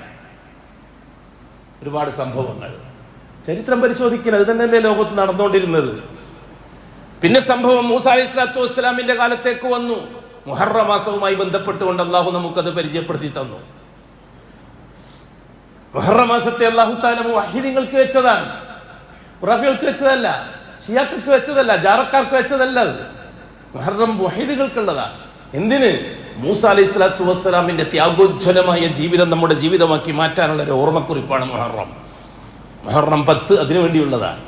ഒരുപാട് സംഭവങ്ങൾ ചരിത്രം പരിശോധിക്കണം. അത് തന്നെയല്ലേ ലോകത്ത് നടന്നുകൊണ്ടിരുന്നത്. പിന്നെ സംഭവം മൂസ അലൈഹിസ്സലാത്തു വസ്സലാമിന്റെ കാലത്തേക്ക് വന്നു. മുഹറം മാസവുമായി ബന്ധപ്പെട്ടുകൊണ്ട് അള്ളാഹു നമുക്കത് പരിചയപ്പെടുത്തി തന്നു. മുഹറം മാസത്തെ അള്ളാഹു തആല മുവഹിദീങ്ങൾക്ക് വെച്ചതാണ്, ഖുറാഫികൾക്ക് വെച്ചതല്ല, ഷിയാക്കൾക്ക് വെച്ചതല്ല, ജാറക്കാർക്ക് വെച്ചതല്ല. മുഹറം മുവഹിദീകൾക്കുള്ളതാണ്. എന്തിന്? മൂസ അലൈഹിസ്സലാത്തു വസ്സലാമിന്റെ ത്യാഗോജ്വലമായ ജീവിതം നമ്മുടെ ജീവിതമാക്കി മാറ്റാനുള്ള ഒരു ഓർമ്മക്കുറിപ്പാണ് മുഹറം. മുഹറം 10 അതിനു വേണ്ടിയുള്ളതാണ്.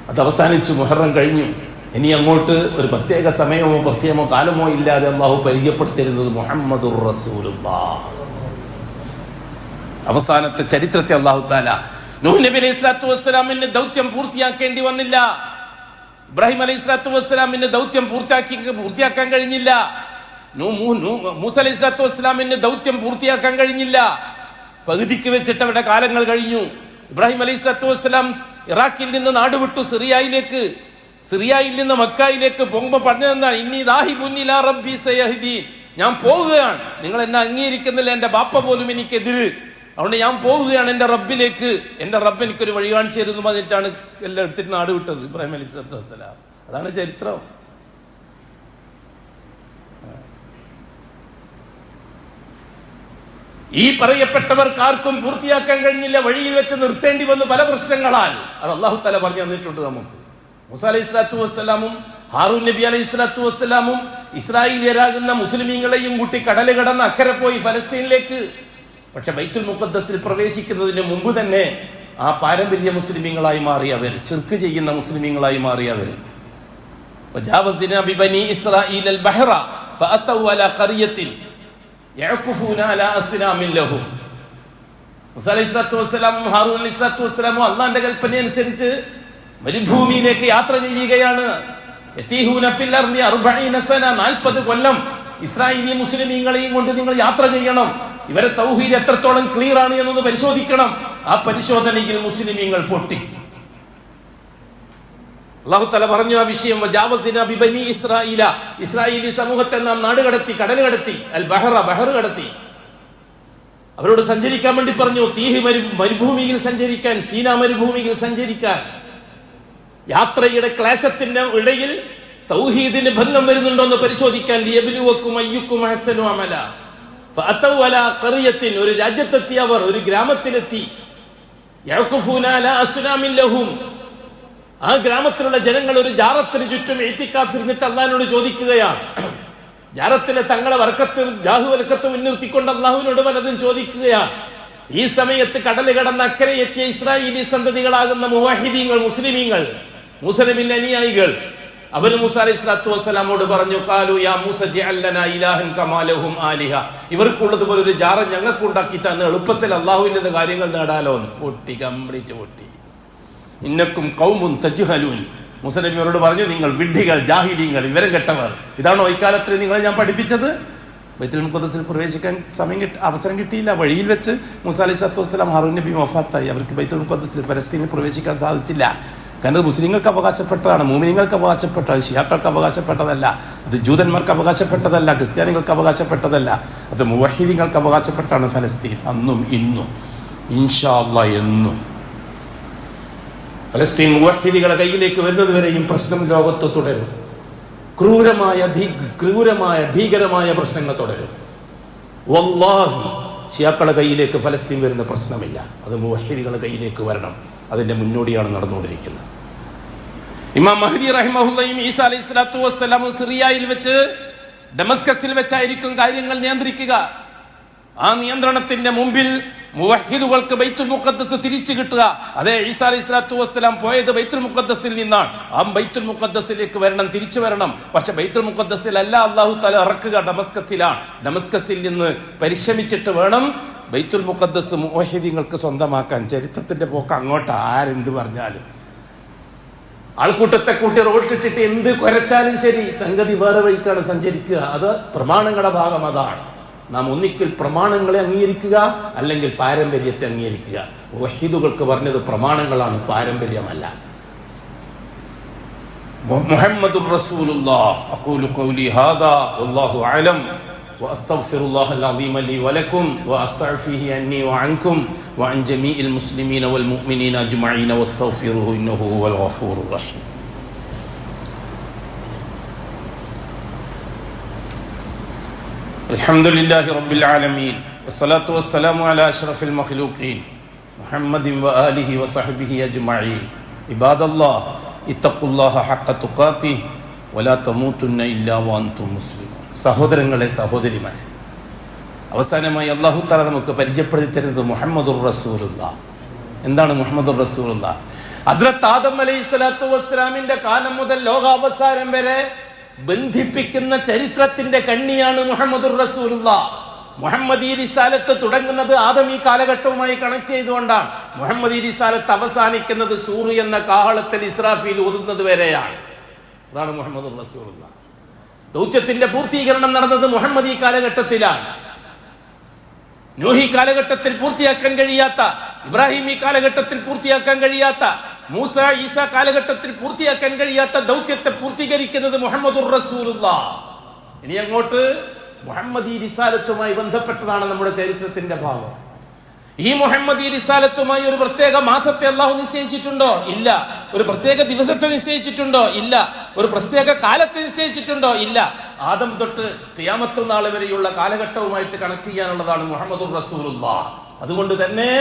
അത് അവസാനിച്ചു, മുഹറം കഴിഞ്ഞു. ഇനി അങ്ങോട്ട് ഒരു പ്രത്യേക സമയമോ പ്രത്യേകമോ കാലമോ ഇല്ലാതെ അള്ളാഹു പരിചയപ്പെടുത്തിയിരുന്നത് മുഹമ്മദുർ റസൂലുള്ളാഹ്. അവസാനത്തെ ചരിത്രത്തെ അള്ളാഹു തആല നൂഹ് നബി അലൈഹി സ്വലാത്തു വസ്സലാമിന്റെ ദൗത്യം പൂർത്തിയാക്കേണ്ടി വന്നില്ല. ഇബ്രാഹിം അലൈഹി സ്വലാത്തു വസ്സലാമിന്റെ ദൗത്യം പൂർത്തിയാക്കാൻ കഴിഞ്ഞില്ല. മൂസ അലൈഹി സ്വലാത്തു വസ്സലാമിന്റെ ദൗത്യം പൂർത്തിയാക്കാൻ കഴിഞ്ഞില്ല. പകുതിക്ക് വെച്ചിട്ട് അവരുടെ കാലങ്ങൾ കഴിഞ്ഞു. ഇബ്രാഹിം അലൈഹി സ്വലാത്തു വസ്സലാം ഇറാഖിൽ നിന്ന് നാടുവിട്ടു സിറിയയിലേക്ക്. സിറിയയിൽ നിന്ന് മക്കയിലേക്ക് പോകുമ്പോൾ പറഞ്ഞതെന്താണ്? ഇന്നി ദാഹിബുൻ ഇലാ റബ്ബി സയഹ്ദീൻ. ഞാൻ പോവുകയാണ്, നിങ്ങൾ എന്നെ അംഗീകരിക്കുന്നില്ല, എന്റെ ബാപ്പ പോലും എനിക്കെതിര്, അതുകൊണ്ട് ഞാൻ പോവുകയാണ് എന്റെ റബ്ബിലേക്ക്. എന്റെ റബ്ബ് എനിക്കൊരു വഴി കാണിച്ചു തരുന്നു പറഞ്ഞിട്ടാണ് എല്ലാം എടുത്തിട്ട് നാട് വിട്ടത് ഇബ്രാഹിം അലൈഹി സ്വലാത്തു വസ്സലാം. അതാണ് ചരിത്രം. ഈ പറയപ്പെട്ടവർക്ക് ആർക്കും പൂർത്തിയാക്കാൻ കഴിഞ്ഞില്ല. വഴിയിൽ വെച്ച് നിർത്തേണ്ടി വന്നു പല പ്രശ്നങ്ങളാൽ. അത് അല്ലാഹു തആല പറഞ്ഞു തന്നിട്ടുണ്ട് നമുക്ക്. മൂസ അലൈഹി സ്വലാത്തു വസ്സലാമും ഹാറൂൻ നബി അലൈഹി സ്വലാത്തു വസ്സലാമും ഇസ്രായേലിയരാകുന്ന മുസ്ലിമീങ്ങളെയും കൂട്ടി കടല് കടന്ന് അക്കരെ പോയി ഫലസ്തീനിലേക്ക്. പക്ഷെ ബൈത്തുൽ മുഖദ്ദസിൽ പ്രവേശിക്കുന്നതിന് മുമ്പ് തന്നെ ആ പാരമ്പര്യ മുസ്ലിമീങ്ങളായി മാറിയവർ, ശിർക്ക് ചെയ്യുന്ന മുസ്ലിമീങ്ങളായി മാറിയവർ. വജാവസ്നാ ബിബനി ഇസ്രായീൽ അൽ ബഹറ ഫഅതൗ അലാ ഖറിയത്തിൻ യഅകുഫൂന അലാ അസ്നാമിൻ ലഹും. മൂസ അലൈഹി സ്വലാത്തു വസ്സലാമും ഹാറൂൻ അലൈഹി സ്വലാത്തു വസ്സലാമും അല്ലാഹുവിന്റെ കൽപ്പന അനുസരിച്ച് മരുഭൂമിയിലേക്ക് യാത്ര ചെയ്യുകയാണ്. 40 കൊല്ലം ഇസ്രായേലി മുസ്ലിമീങ്ങളെയും കൊണ്ട് നിങ്ങൾ യാത്ര ചെയ്യണം. ഇവരെ തൗഹീദ് എത്രത്തോളം ക്ലിയർ ആണ് എന്നൊന്ന് പരിശോധിക്കണം. ആ പരിശോധനയിൽ മുസ്ലിമീങ്ങൾ പൊട്ടി. അല്ലാഹു തആല പറഞ്ഞു ആ വിഷയം. വജാവസ്നാ ബിബനി ഇസ്രായീല, ഇസ്രായേലി സമൂഹത്തെ നാം നാട് കടത്തി, കടൽ കടത്തി, അൽ ബഹറ, ബഹർ കടത്തി. അവരോട് സഞ്ചരിക്കാൻ വേണ്ടി പറഞ്ഞു. തീഹി മരുഭൂമിയിൽ സഞ്ചരിക്കാൻ, ചീന മരുഭൂമിയിൽ സഞ്ചരിക്കാൻ. യാത്രയുടെ ക്ലേശത്തിന്റെ ഇടയിൽ തൗഹീദിന് ഭംഗം വരുന്നുണ്ടോ എന്ന് പരിശോധിക്കാൻ. ലിയബ്ലുവക്കും അയ്യുക്കും അഹ്സനു അമല. ഫഅതൗ അലാ ഖറിയത്തിൻ, ഒരു രാജ്യത്തെത്തി, അവർ ഒരു ഗ്രാമത്തിലെത്തി. യഅകുഫൂന അലാ അസ്നാമിൻ ലഹും, ആ ഗ്രാമത്തിലുള്ള ജനങ്ങൾ ഒരു ജാറത്തിന് ചുറ്റും ഇഅ്തികാഫ് ഇരുന്നിട്ട് അല്ലാഹുവിനോട് ചോദിക്കുകയാണ്. ജാറത്തിലെ തങ്ങളെ വർക്കത്തും ജാഹുവൽക്കത്തും മുൻനിർത്തിക്കൊണ്ട് അല്ലാഹുവിനോട് പലതും ചോദിക്കുകയാണ്. ഈ സമയത്ത് കടല് കടന്ന് അക്കരെ എത്തിയ ഇസ്രായേലി സന്തതികളാകുന്ന മുവഹിദീങ്ങൾ, മുസ്ലിമീങ്ങൾ, മൂസ നബിയുടെ അനുയായികൾ, അവർ മൂസ അലൈഹി സ്വലാത്തു വസ്സലാമോട് പറഞ്ഞു, ഖാലു യാ മൂസ ജഅൽ ലനാ ഇലാഹൻ കമാ ലഹും ആലിഹ. ഇവർക്കുള്ളതുപോലെ ഒരു ജാറ ഞങ്ങൾക്ക് ഉണ്ടാക്കി തന്നെ എളുപ്പത്തിൽ അല്ലാഹുവിന്റെ കാര്യങ്ങൾ നേടാലോ. പൊട്ടി, കംപ്ലീറ്റ് പൊട്ടി. ഇന്നക്കും ഖൗമുൻ തജ്ഹലൂൻ. മൂസ നബിയോട് പറഞ്ഞു, നിങ്ങൾ വിഡ്ഢികൾ, ജാഹിലീങ്ങൾ, വിവരം കെട്ടവർ. ഇതാണോ ഇക്കാലത്തിൽ നിങ്ങളെ ഞാൻ പഠിപ്പിച്ചത്? ബൈത്തുൽ മുഖദ്ദസിൽ പ്രവേശിക്കാൻ അവസരം കിട്ടിയില്ല. വഴിയിൽ വെച്ച് മൂസ അലൈഹി സ്വലാത്തു വസ്സലാം ഹാറൂൻ നബി വഫാത്തായി. അവർക്ക് ബൈത്തുൽ മുഖദ്ദസിൽ ഫലസ്തീനിൽ പ്രവേശിക്കാൻ സാധിച്ചില്ല. കാരണം മുസ്ലിങ്ങൾക്ക് അവകാശപ്പെട്ടതാണ്, മുഅ്മിനീങ്ങൾക്ക് അവകാശപ്പെട്ടത്, ശിയാക്കൾക്ക് അവകാശപ്പെട്ടതല്ല, അത് ജൂതന്മാർക്ക് അവകാശപ്പെട്ടതല്ല, ക്രിസ്ത്യാനികൾക്ക് അവകാശപ്പെട്ടതല്ല, അത് മുവഹിദീങ്ങൾക്ക് അവകാശപ്പെട്ടാണ് ഫലസ്തീൻ. അന്നും ഇന്നും ഇൻഷാ അല്ലാഹ് എന്നും ഫലസ്തീൻ മുവഹിദികളുടെ കയ്യിലേക്ക് വരുന്നതുവരെയും പ്രശ്നം ലോകത്ത് തുടരും. ക്രൂരമായ ഭീകരമായ പ്രശ്നങ്ങൾ തുടരും. വല്ലാഹി ശിയാക്കളുടെ കയ്യിലേക്ക് ഫലസ്തീൻ വരുന്ന പ്രശ്നമില്ല, അത് മുവഹിദികളുടെ കയ്യിലേക്ക് വരണം. അതിന്റെ മുന്നോടിയാണ് നടന്നുകൊണ്ടിരിക്കുന്നത്. ഇമാം മഹ്ദി റഹിമഹുല്ലയും ഈസാ അലൈഹി സ്വലാത്തു വസ്സലാമും സിറിയയിൽ വെച്ച്, ഡമസ്കസിൽ വെച്ചായിരിക്കും കാര്യങ്ങൾ നിയന്ത്രിക്കുക. ആ നിയന്ത്രണത്തിന്റെ മുമ്പിൽ മുവഹിദുകൾക്ക് ബൈത്തുൽ മുഖദ്ദസ് തിരിച്ചു കിട്ടുക. അതെ, ഈസാ അലൈഹി സ്വലാത്തു വസ്സലാം പോയത് ബൈത്തുൽ മുഖദ്ദസിൽ നിന്നാണ്. ആ ബൈത്തുൽ മുഖദ്ദസിലേക്ക് വരണം, തിരിച്ചു വരണം. പക്ഷെ ബൈത്തുൽ മുഖദ്ദസിൽ അല്ല അല്ലാഹു തആല ഇറക്കുക, ഡമസ്കസിലാണ്. ഡമസ്കസിൽ നിന്ന് പരിശ്രമിച്ചിട്ട് വേണം ബൈത്തുൽ മുഖദ്ദസ് മുവഹിദീങ്ങൾക്ക് സ്വന്തമാക്കാൻ. ചരിത്രത്തിന്റെ പോക്ക് അങ്ങോട്ട്. ആരെന്ത് പറഞ്ഞാലും, ആൾക്കൂട്ടത്തെ കൂട്ടി റോഡിട്ടിട്ട് എന്ത് കുരച്ചാലും ശരി, സംഗതി വേറെ വഴിക്കാണ് സഞ്ചരിക്കുക. അത് പ്രമാണങ്ങളുടെ ഭാഗം അതാണ്. നാം ഒന്നിക്കൽ പ്രമാണങ്ങളെ അംഗീകരിക്കുക, അല്ലെങ്കിൽ പാരമ്പര്യത്തെ അംഗീകരിക്കുക. മുവഹിദുകൾക്ക് പറഞ്ഞത് പ്രമാണങ്ങളാണ്, പാരമ്പര്യമല്ല. മുഹമ്മദുർ റസൂലുള്ളാഹ്. അഖൂലു ഖൗലി ഹാദാ വല്ലാഹു അലം വഅസ്തഗ്ഫിറുല്ലാഹ അൽ-അദീമ ലി വലക്കും വഅസ്തഗ്ഫിഹി അന്നി വഅൻകും വഅൻ ജമീഇൽ മുസ്ലിമീന വൽ മുഅ്മിനീന അജ്മഈന വസ്തഗ്ഫിറുഹു ഇന്നഹു ഹുവൽ ഗഫൂറുർ റഹീം. അൽഹംദുലില്ലാഹി റബ്ബിൽ ആലമീൻ വസ്സലാത്തു വസ്സലാമു അലാ അഷ്റഫിൽ മഖ്ലൂഖീൻ മുഹമ്മദിൻ വആലിഹി വസഹ്ബിഹി അജ്മഈൻ. ഇബാദല്ലാഹ് ഇത്തഖുല്ലാഹ ഹഖ്ക തുഖാതിഹി വലാ തമൂതുന്ന ഇല്ലാ വഅൻതും മുസ്ലിമൂൻ. സഹോദരങ്ങളെ, സഹോദരിമാരെ, അവസാനമായി അല്ലാഹു തആല നമുക്ക് പരിചയപ്പെടുത്തി തരുന്നത് മുഹമ്മദുർ റസൂലുള്ളാഹ്. എന്താണ് മുഹമ്മദുർ റസൂലുള്ളാഹ്? ഹസ്രത്ത് ആദം അലൈഹിസ്സലാത്തു വസ്സലാമിന്റെ കാലം മുതൽ ലോകാവസാനം വരെ ബന്ധിപ്പിക്കുന്ന ചരിത്രത്തിന്റെ കണ്ണിയാണ് മുഹമ്മദുർ റസൂലുള്ളാഹ്. മുഹമ്മദി റിസാലത്ത് തുടങ്ങുന്നത് ആദമി കാലഘട്ടവുമായി കണക്ട് ചെയ്തുകൊണ്ടാണ്. മുഹമ്മദി റിസാലത്ത് അവസാനിക്കുന്നത് സൂറ് എന്ന കാഹളത്തിൽ ഇസ്രാഫീൽ ഓതുന്നത് വരെയാണ്. അതാണ് മുഹമ്മദുർ റസൂലുള്ളാഹ്. ദൗത്യത്തിന്റെ പൂർത്തീകരണം നടന്നത് മുഹമ്മദി കാലഘട്ടത്തിലാണ്. നൂഹി കാലഘട്ടത്തിൽ പൂർത്തിയാക്കാൻ കഴിയാത്ത, ഇബ്രാഹിമി കാലഘട്ടത്തിൽ പൂർത്തിയാക്കാൻ കഴിയാത്ത, മൂസ ഈസ കാലഘട്ടത്തിൽ പൂർത്തിയാക്കാൻ കഴിയാത്ത ദൗത്യത്തെ പൂർത്തീകരിക്കുന്നത് മുഹമ്മദുർ റസൂലുള്ളാഹ്. ഇനി അങ്ങോട്ട് മുഹമ്മദി റിസാലത്തുമായി ബന്ധപ്പെട്ടതാണ് നമ്മുടെ ചരിത്രത്തിന്റെ ഭാഗം. ഈ മുഹമ്മദി റിസാലത്തുമായി ഒരു പ്രത്യേക മാസത്തെ അല്ലാഹു നിശ്ചയിച്ചിട്ടുണ്ടോ? ഇല്ല. ഒരു പ്രത്യേക ദിവസത്തെ നിശ്ചയിച്ചിട്ടുണ്ടോ? ഇല്ല. ഒരു പ്രത്യേക കാലത്തെ നിശ്ചയിച്ചിട്ടുണ്ടോ? ഇല്ല. ആദം തൊട്ട് ഖിയാമത്ത് നാൾ വരെയുള്ള കാലഘട്ടവുമായിട്ട് കണക്ട് ചെയ്യാനുള്ളതാണ് മുഹമ്മദുർ റസൂലുള്ളാഹ്. അതുകൊണ്ട് തന്നെ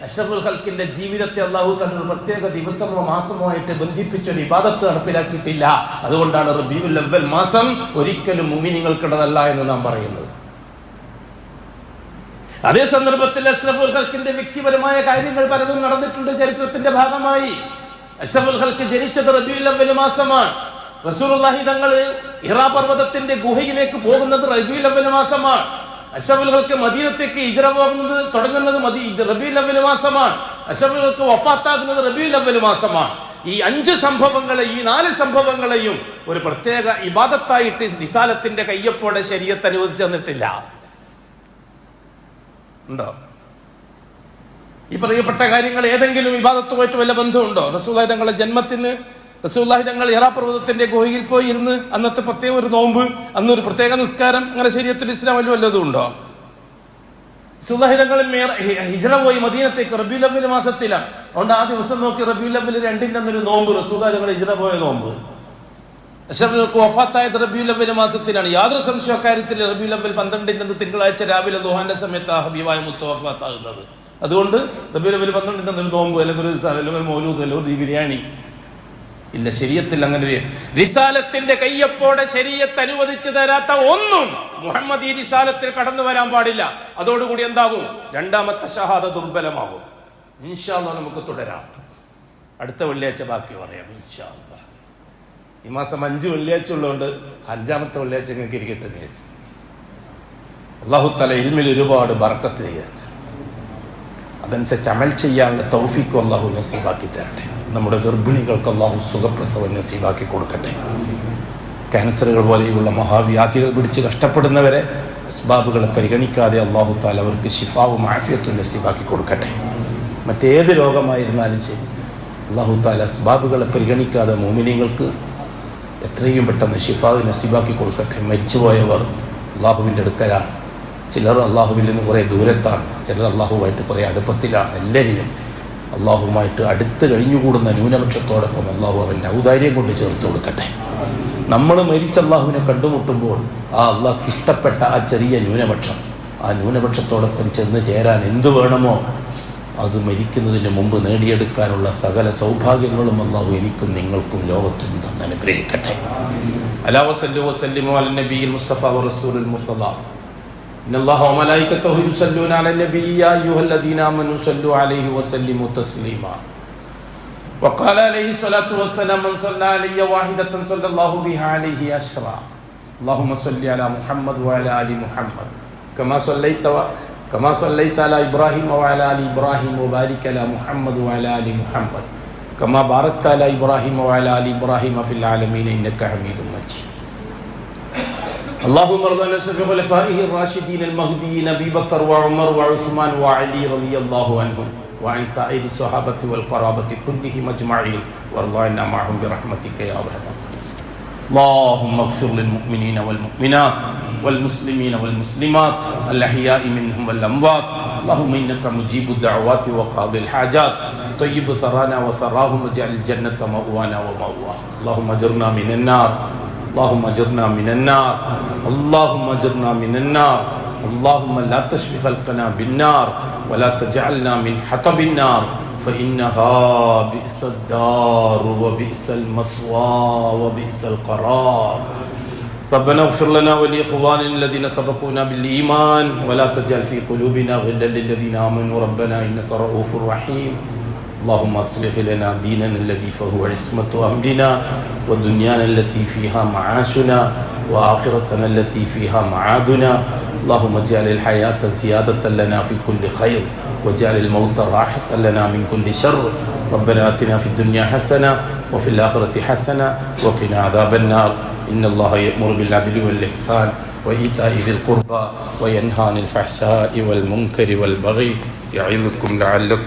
അഷ്റഫുൽ ഖൽഖിന്റെ ജീവിതത്തെ അല്ലാഹു തആല ഒരു പ്രത്യേക ദിവസമോ മാസമോ ആയിട്ട് ബന്ധിപ്പിച്ചൊരു ഇബാദത്ത് നടപ്പിലാക്കിയിട്ടില്ല. അതുകൊണ്ടാണ് റബീഉൽ അവ്വൽ മാസം ഒരിക്കലും മുഅ്മിനീങ്ങൾക്കുള്ളതല്ല എന്ന് നാം പറയുന്നത്. അതേ സന്ദർഭത്തിൽ അഷ്റഫുൽ ഖൽഖിന്റെ വ്യക്തിപരമായ കാര്യങ്ങൾ പലതും നടന്നിട്ടുണ്ട് ചരിത്രത്തിന്റെ ഭാഗമായി. അഷ്റഫുൽ ഖൽഖ് ജനിച്ചത് റബീഉൽ അവ്വൽ മാസമാണ്. റസൂലുള്ളാഹി തങ്ങൾ ഹിറാ പർവ്വതത്തിന്റെ ഗുഹയിലേക്ക് പോകുന്നത് റബീഉൽ അവ്വൽ മാസമാണ്. അഷ്റഫുൽ ഖൽഖ് മദീനത്തേക്ക് ഹിജ്റ പോകുന്നത് തുടങ്ങുന്നത് റബീഉൽ അവ്വൽ മാസമാണ്. അഷ്റഫുൽ ഖൽഖ് വഫാത്താകുന്നത് റബീഉൽ അവ്വൽ മാസമാണ്. ഈ 5 സംഭവങ്ങളെ, ഈ 4 സംഭവങ്ങളെയും ഒരു പ്രത്യേക ഇബാദത്തായിട്ട് റിസാലത്തിന്റെ കയ്യൊപ്പോടെ ശരീഅത്ത് അനുവദിച്ചു തന്നിട്ടില്ല. ഉണ്ടോ? ഈ പറയപ്പെട്ട കാര്യങ്ങൾ ഏതെങ്കിലും ഇബാദത്തുമായിട്ട് വല്ല ബന്ധമുണ്ടോ? റസൂലുള്ളാഹി തങ്ങളുടെ ജന്മത്തിന് റസൂലുള്ളാഹി തങ്ങൾ ഹിറാ പർവ്വതത്തിന്റെ ഗുഹയിൽ പോയി ഇരുന്ന് അന്നത്തെ പ്രത്യേക ഒരു നോമ്പ്, അന്നൊരു പ്രത്യേക നിസ്കാരം, അങ്ങനെ ശരീഅത്തുൽ ഇസ്ലാമിൽ വല്ലതും ഉണ്ടോ? റസൂലുള്ളാഹി തങ്ങൾ ഹിജ്റ പോയി മദീനത്തേക്ക് റബീഉൽ അവ്വൽ മാസത്തിലാണ്. അതുകൊണ്ട് ആ ദിവസം നോക്കി റബീഉൽ അവ്വൽ 2 അന്നൊരു നോമ്പ്, റസൂലുള്ളാഹി തങ്ങൾ ഹിജ്റ പോയ നോമ്പ്. അഷ്റഫുൽ വഫാത്തായത് റബീഉൽ അവ്വൽ മാസത്തിലാണ്. യാതൊരു സംശയ കാര്യത്തിൽ റബീഉൽ അവ്വൽ 12 തിങ്കളാഴ്ച രാവിലെ ദുഹാന്റെ സമയത്ത് ഹബീബായ മുത്ത് വഫാത്താകുന്നത്. അതുകൊണ്ട് റബീഉൽ അവ്വൽ 12 ഒരു നോമ്പ്, അല്ലെങ്കിൽ ഒരു മൗലൂദ്, അല്ലെങ്കിൽ ഒരു ബിരിയാണി ഇല്ല. ശരീഅത്തിൽ അങ്ങനെ ഒരു റിസാലത്തിന്റെ കയ്യൊപ്പോടെ ശരീഅത്ത് അനുവദിച്ചു തരാത്ത ഒന്നും മുഹമ്മദ് ഈ റിസാലത്തിൽ കടന്നു വരാൻ പാടില്ല. അതോടുകൂടി എന്താകും? രണ്ടാമത്തെ ഷഹാദ ദുർബലമാകും. ഇൻഷാ അല്ലാഹ് നമുക്ക് തുടരാം. അടുത്ത വെള്ളിയാഴ്ച ബാക്കി പറയാം ഇൻഷാ അല്ലാഹ്. ഈ മാസം 5 വെള്ളിയാഴ്ച ഉള്ളതുകൊണ്ട് 5ാമത്തെ വെള്ളിയാഴ്ച നിങ്ങൾക്ക് ഇരിക്കട്ടെ എന്ന്. അല്ലാഹു തആല ഇൽമിൽ ഒരുപാട് ബർക്കത്ത് ചെയ്യട്ടെ. അതനുസരിച്ച് അമൽ ചെയ്യാനുള്ള തൗഫീഖ് അല്ലാഹു നസീബാക്കി തരട്ടെ. നമ്മുടെ ഗർഭിണികൾക്ക് അല്ലാഹു സുഖപ്രസവം നസീബാക്കി കൊടുക്കട്ടെ. ക്യാൻസറുകൾ പോലെയുള്ള മഹാവ്യാധികൾ പിടിച്ച് കഷ്ടപ്പെടുന്നവരെ അസ്ബാബുകളെ പരിഗണിക്കാതെ അല്ലാഹു തആല അവർക്ക് ശിഫാവും ആഫിയത്തും നസീബാക്കി കൊടുക്കട്ടെ. മറ്റേത് രോഗമായിരുന്നാലും ശരി അല്ലാഹു തആല അസ്ബാബുകളെ പരിഗണിക്കാതെ മുഅ്മിനീങ്ങൾക്ക് എത്രയും പെട്ടെന്ന് ശിഫാവ് നസീബാക്കി കൊടുക്കട്ടെ. മരിച്ചുപോയവർ അള്ളാഹുവിൻ്റെ അടുക്കലാണ്. ചിലർ അള്ളാഹുവിൽ നിന്ന് കുറേ ദൂരത്താണ്, ചിലർ അള്ളാഹുവായിട്ട് കുറേ അടുപ്പത്തിലാണ്. എല്ലാവരെയും അള്ളാഹുമായിട്ട് അടുത്ത് കഴിഞ്ഞുകൂടുന്ന ന്യൂനപക്ഷത്തോടൊപ്പം അള്ളാഹു അവൻ്റെ ഔദാര്യം കൊണ്ട് ചേർത്ത് കൊടുക്കട്ടെ. നമ്മൾ മരിച്ച അള്ളാഹുവിനെ കണ്ടുമുട്ടുമ്പോൾ ആ അള്ളാഹ്ക്ക് ഇഷ്ടപ്പെട്ട ആ ചെറിയ ന്യൂനപക്ഷം, ആ ന്യൂനപക്ഷത്തോടൊപ്പം ചെന്ന് ചേരാൻ എന്തു വേണമോ അത് മരിക്കുന്നതിന് മുമ്പ് നേടിയെടുക്കാനുള്ള സകല സൗഭാഗ്യങ്ങളും അള്ളാഹു എനിക്കും നിങ്ങൾക്കും ലോകത്തും തന്നെ അനുഗ്രഹിക്കട്ടെ. അലാ വസല്ലു വസല്ലിമു അലൻ നബിയിൽ മുസ്തഫ വറസൂലുൽ മുർത്തദ. ഇന്നല്ലാഹ വമലായികതഹു യുസല്ലൂന അലൻ നബി യാ അയ്യുഹല്ലദീന ആമനൂ സല്ലു അലൈഹി വസല്ലിമു തസ്ലീമാ. വഖാല അലൈഹി സ്വലാത്തു വസ്സലാം മൻ സല്ല അലയ്യ വാഹിദതൻ സല്ലല്ലാഹു ബിഹാ അലൈഹി അശ്റാ. അല്ലാഹുമ്മ സല്ലി അലാ മുഹമ്മദ് വഅലാ ആലി മുഹമ്മദ് كما صليت على إبراهيم وعلى آل إبراهيم وبارك على محمد وعلى آل محمد كما باركت على إبراهيم وعلى آل إبراهيم في العالمين إنك حميد مجيد. اللهم ارض عن خلفائه الراشدين المهديين أبي بكر وعمر وعثمان وعلي رضي الله عنهم وعن سائر الصحابة والقرابة كلهم أجمعين وارض عنا معهم برحمتك يا أرحم الراحمين. اللهم اغفر للمؤمنين والمؤمنات والمسلمين والمسلمات الأحياء منهم والأموات. اللهم إنك مجيب الدعوات وقاضي الحاجات. طيب ثرانا وثراهم واجعل الجنة مأوانا ومأواهم. اللهم أجرنا من النار، اللهم أجرنا من النار، اللهم أجرنا من النار. اللهم لا تشفي خلقنا بالنار ولا تجعلنا من حطب النار فإنها بئس الدار وبئس المثوى وبئس القرار. ربنا اغفر لنا ولإخواننا الذين سبقونا بالإيمان ولا تجعل في قلوبنا غلا للذين آمنوا ربنا إنك رؤوف رحيم. اللهم اصلح لنا ديننا الذي فهو عصمة أمرنا ودنيانا التي فيها معاشنا وآخرتنا التي فيها معادنا. اللهم اجعل الحياة زيادة لنا في كل خير واجعل الموت راحة لنا من كل شر. ربنا آتنا في الدنيا حسنة وفي الآخرة حسنة وقنا عذاب النار. إن الله يأمر بالعدل والإحسان وإيتاء ذي القربى وينهى عن الفحشاء والمنكر والبغي يعظكم لعلكم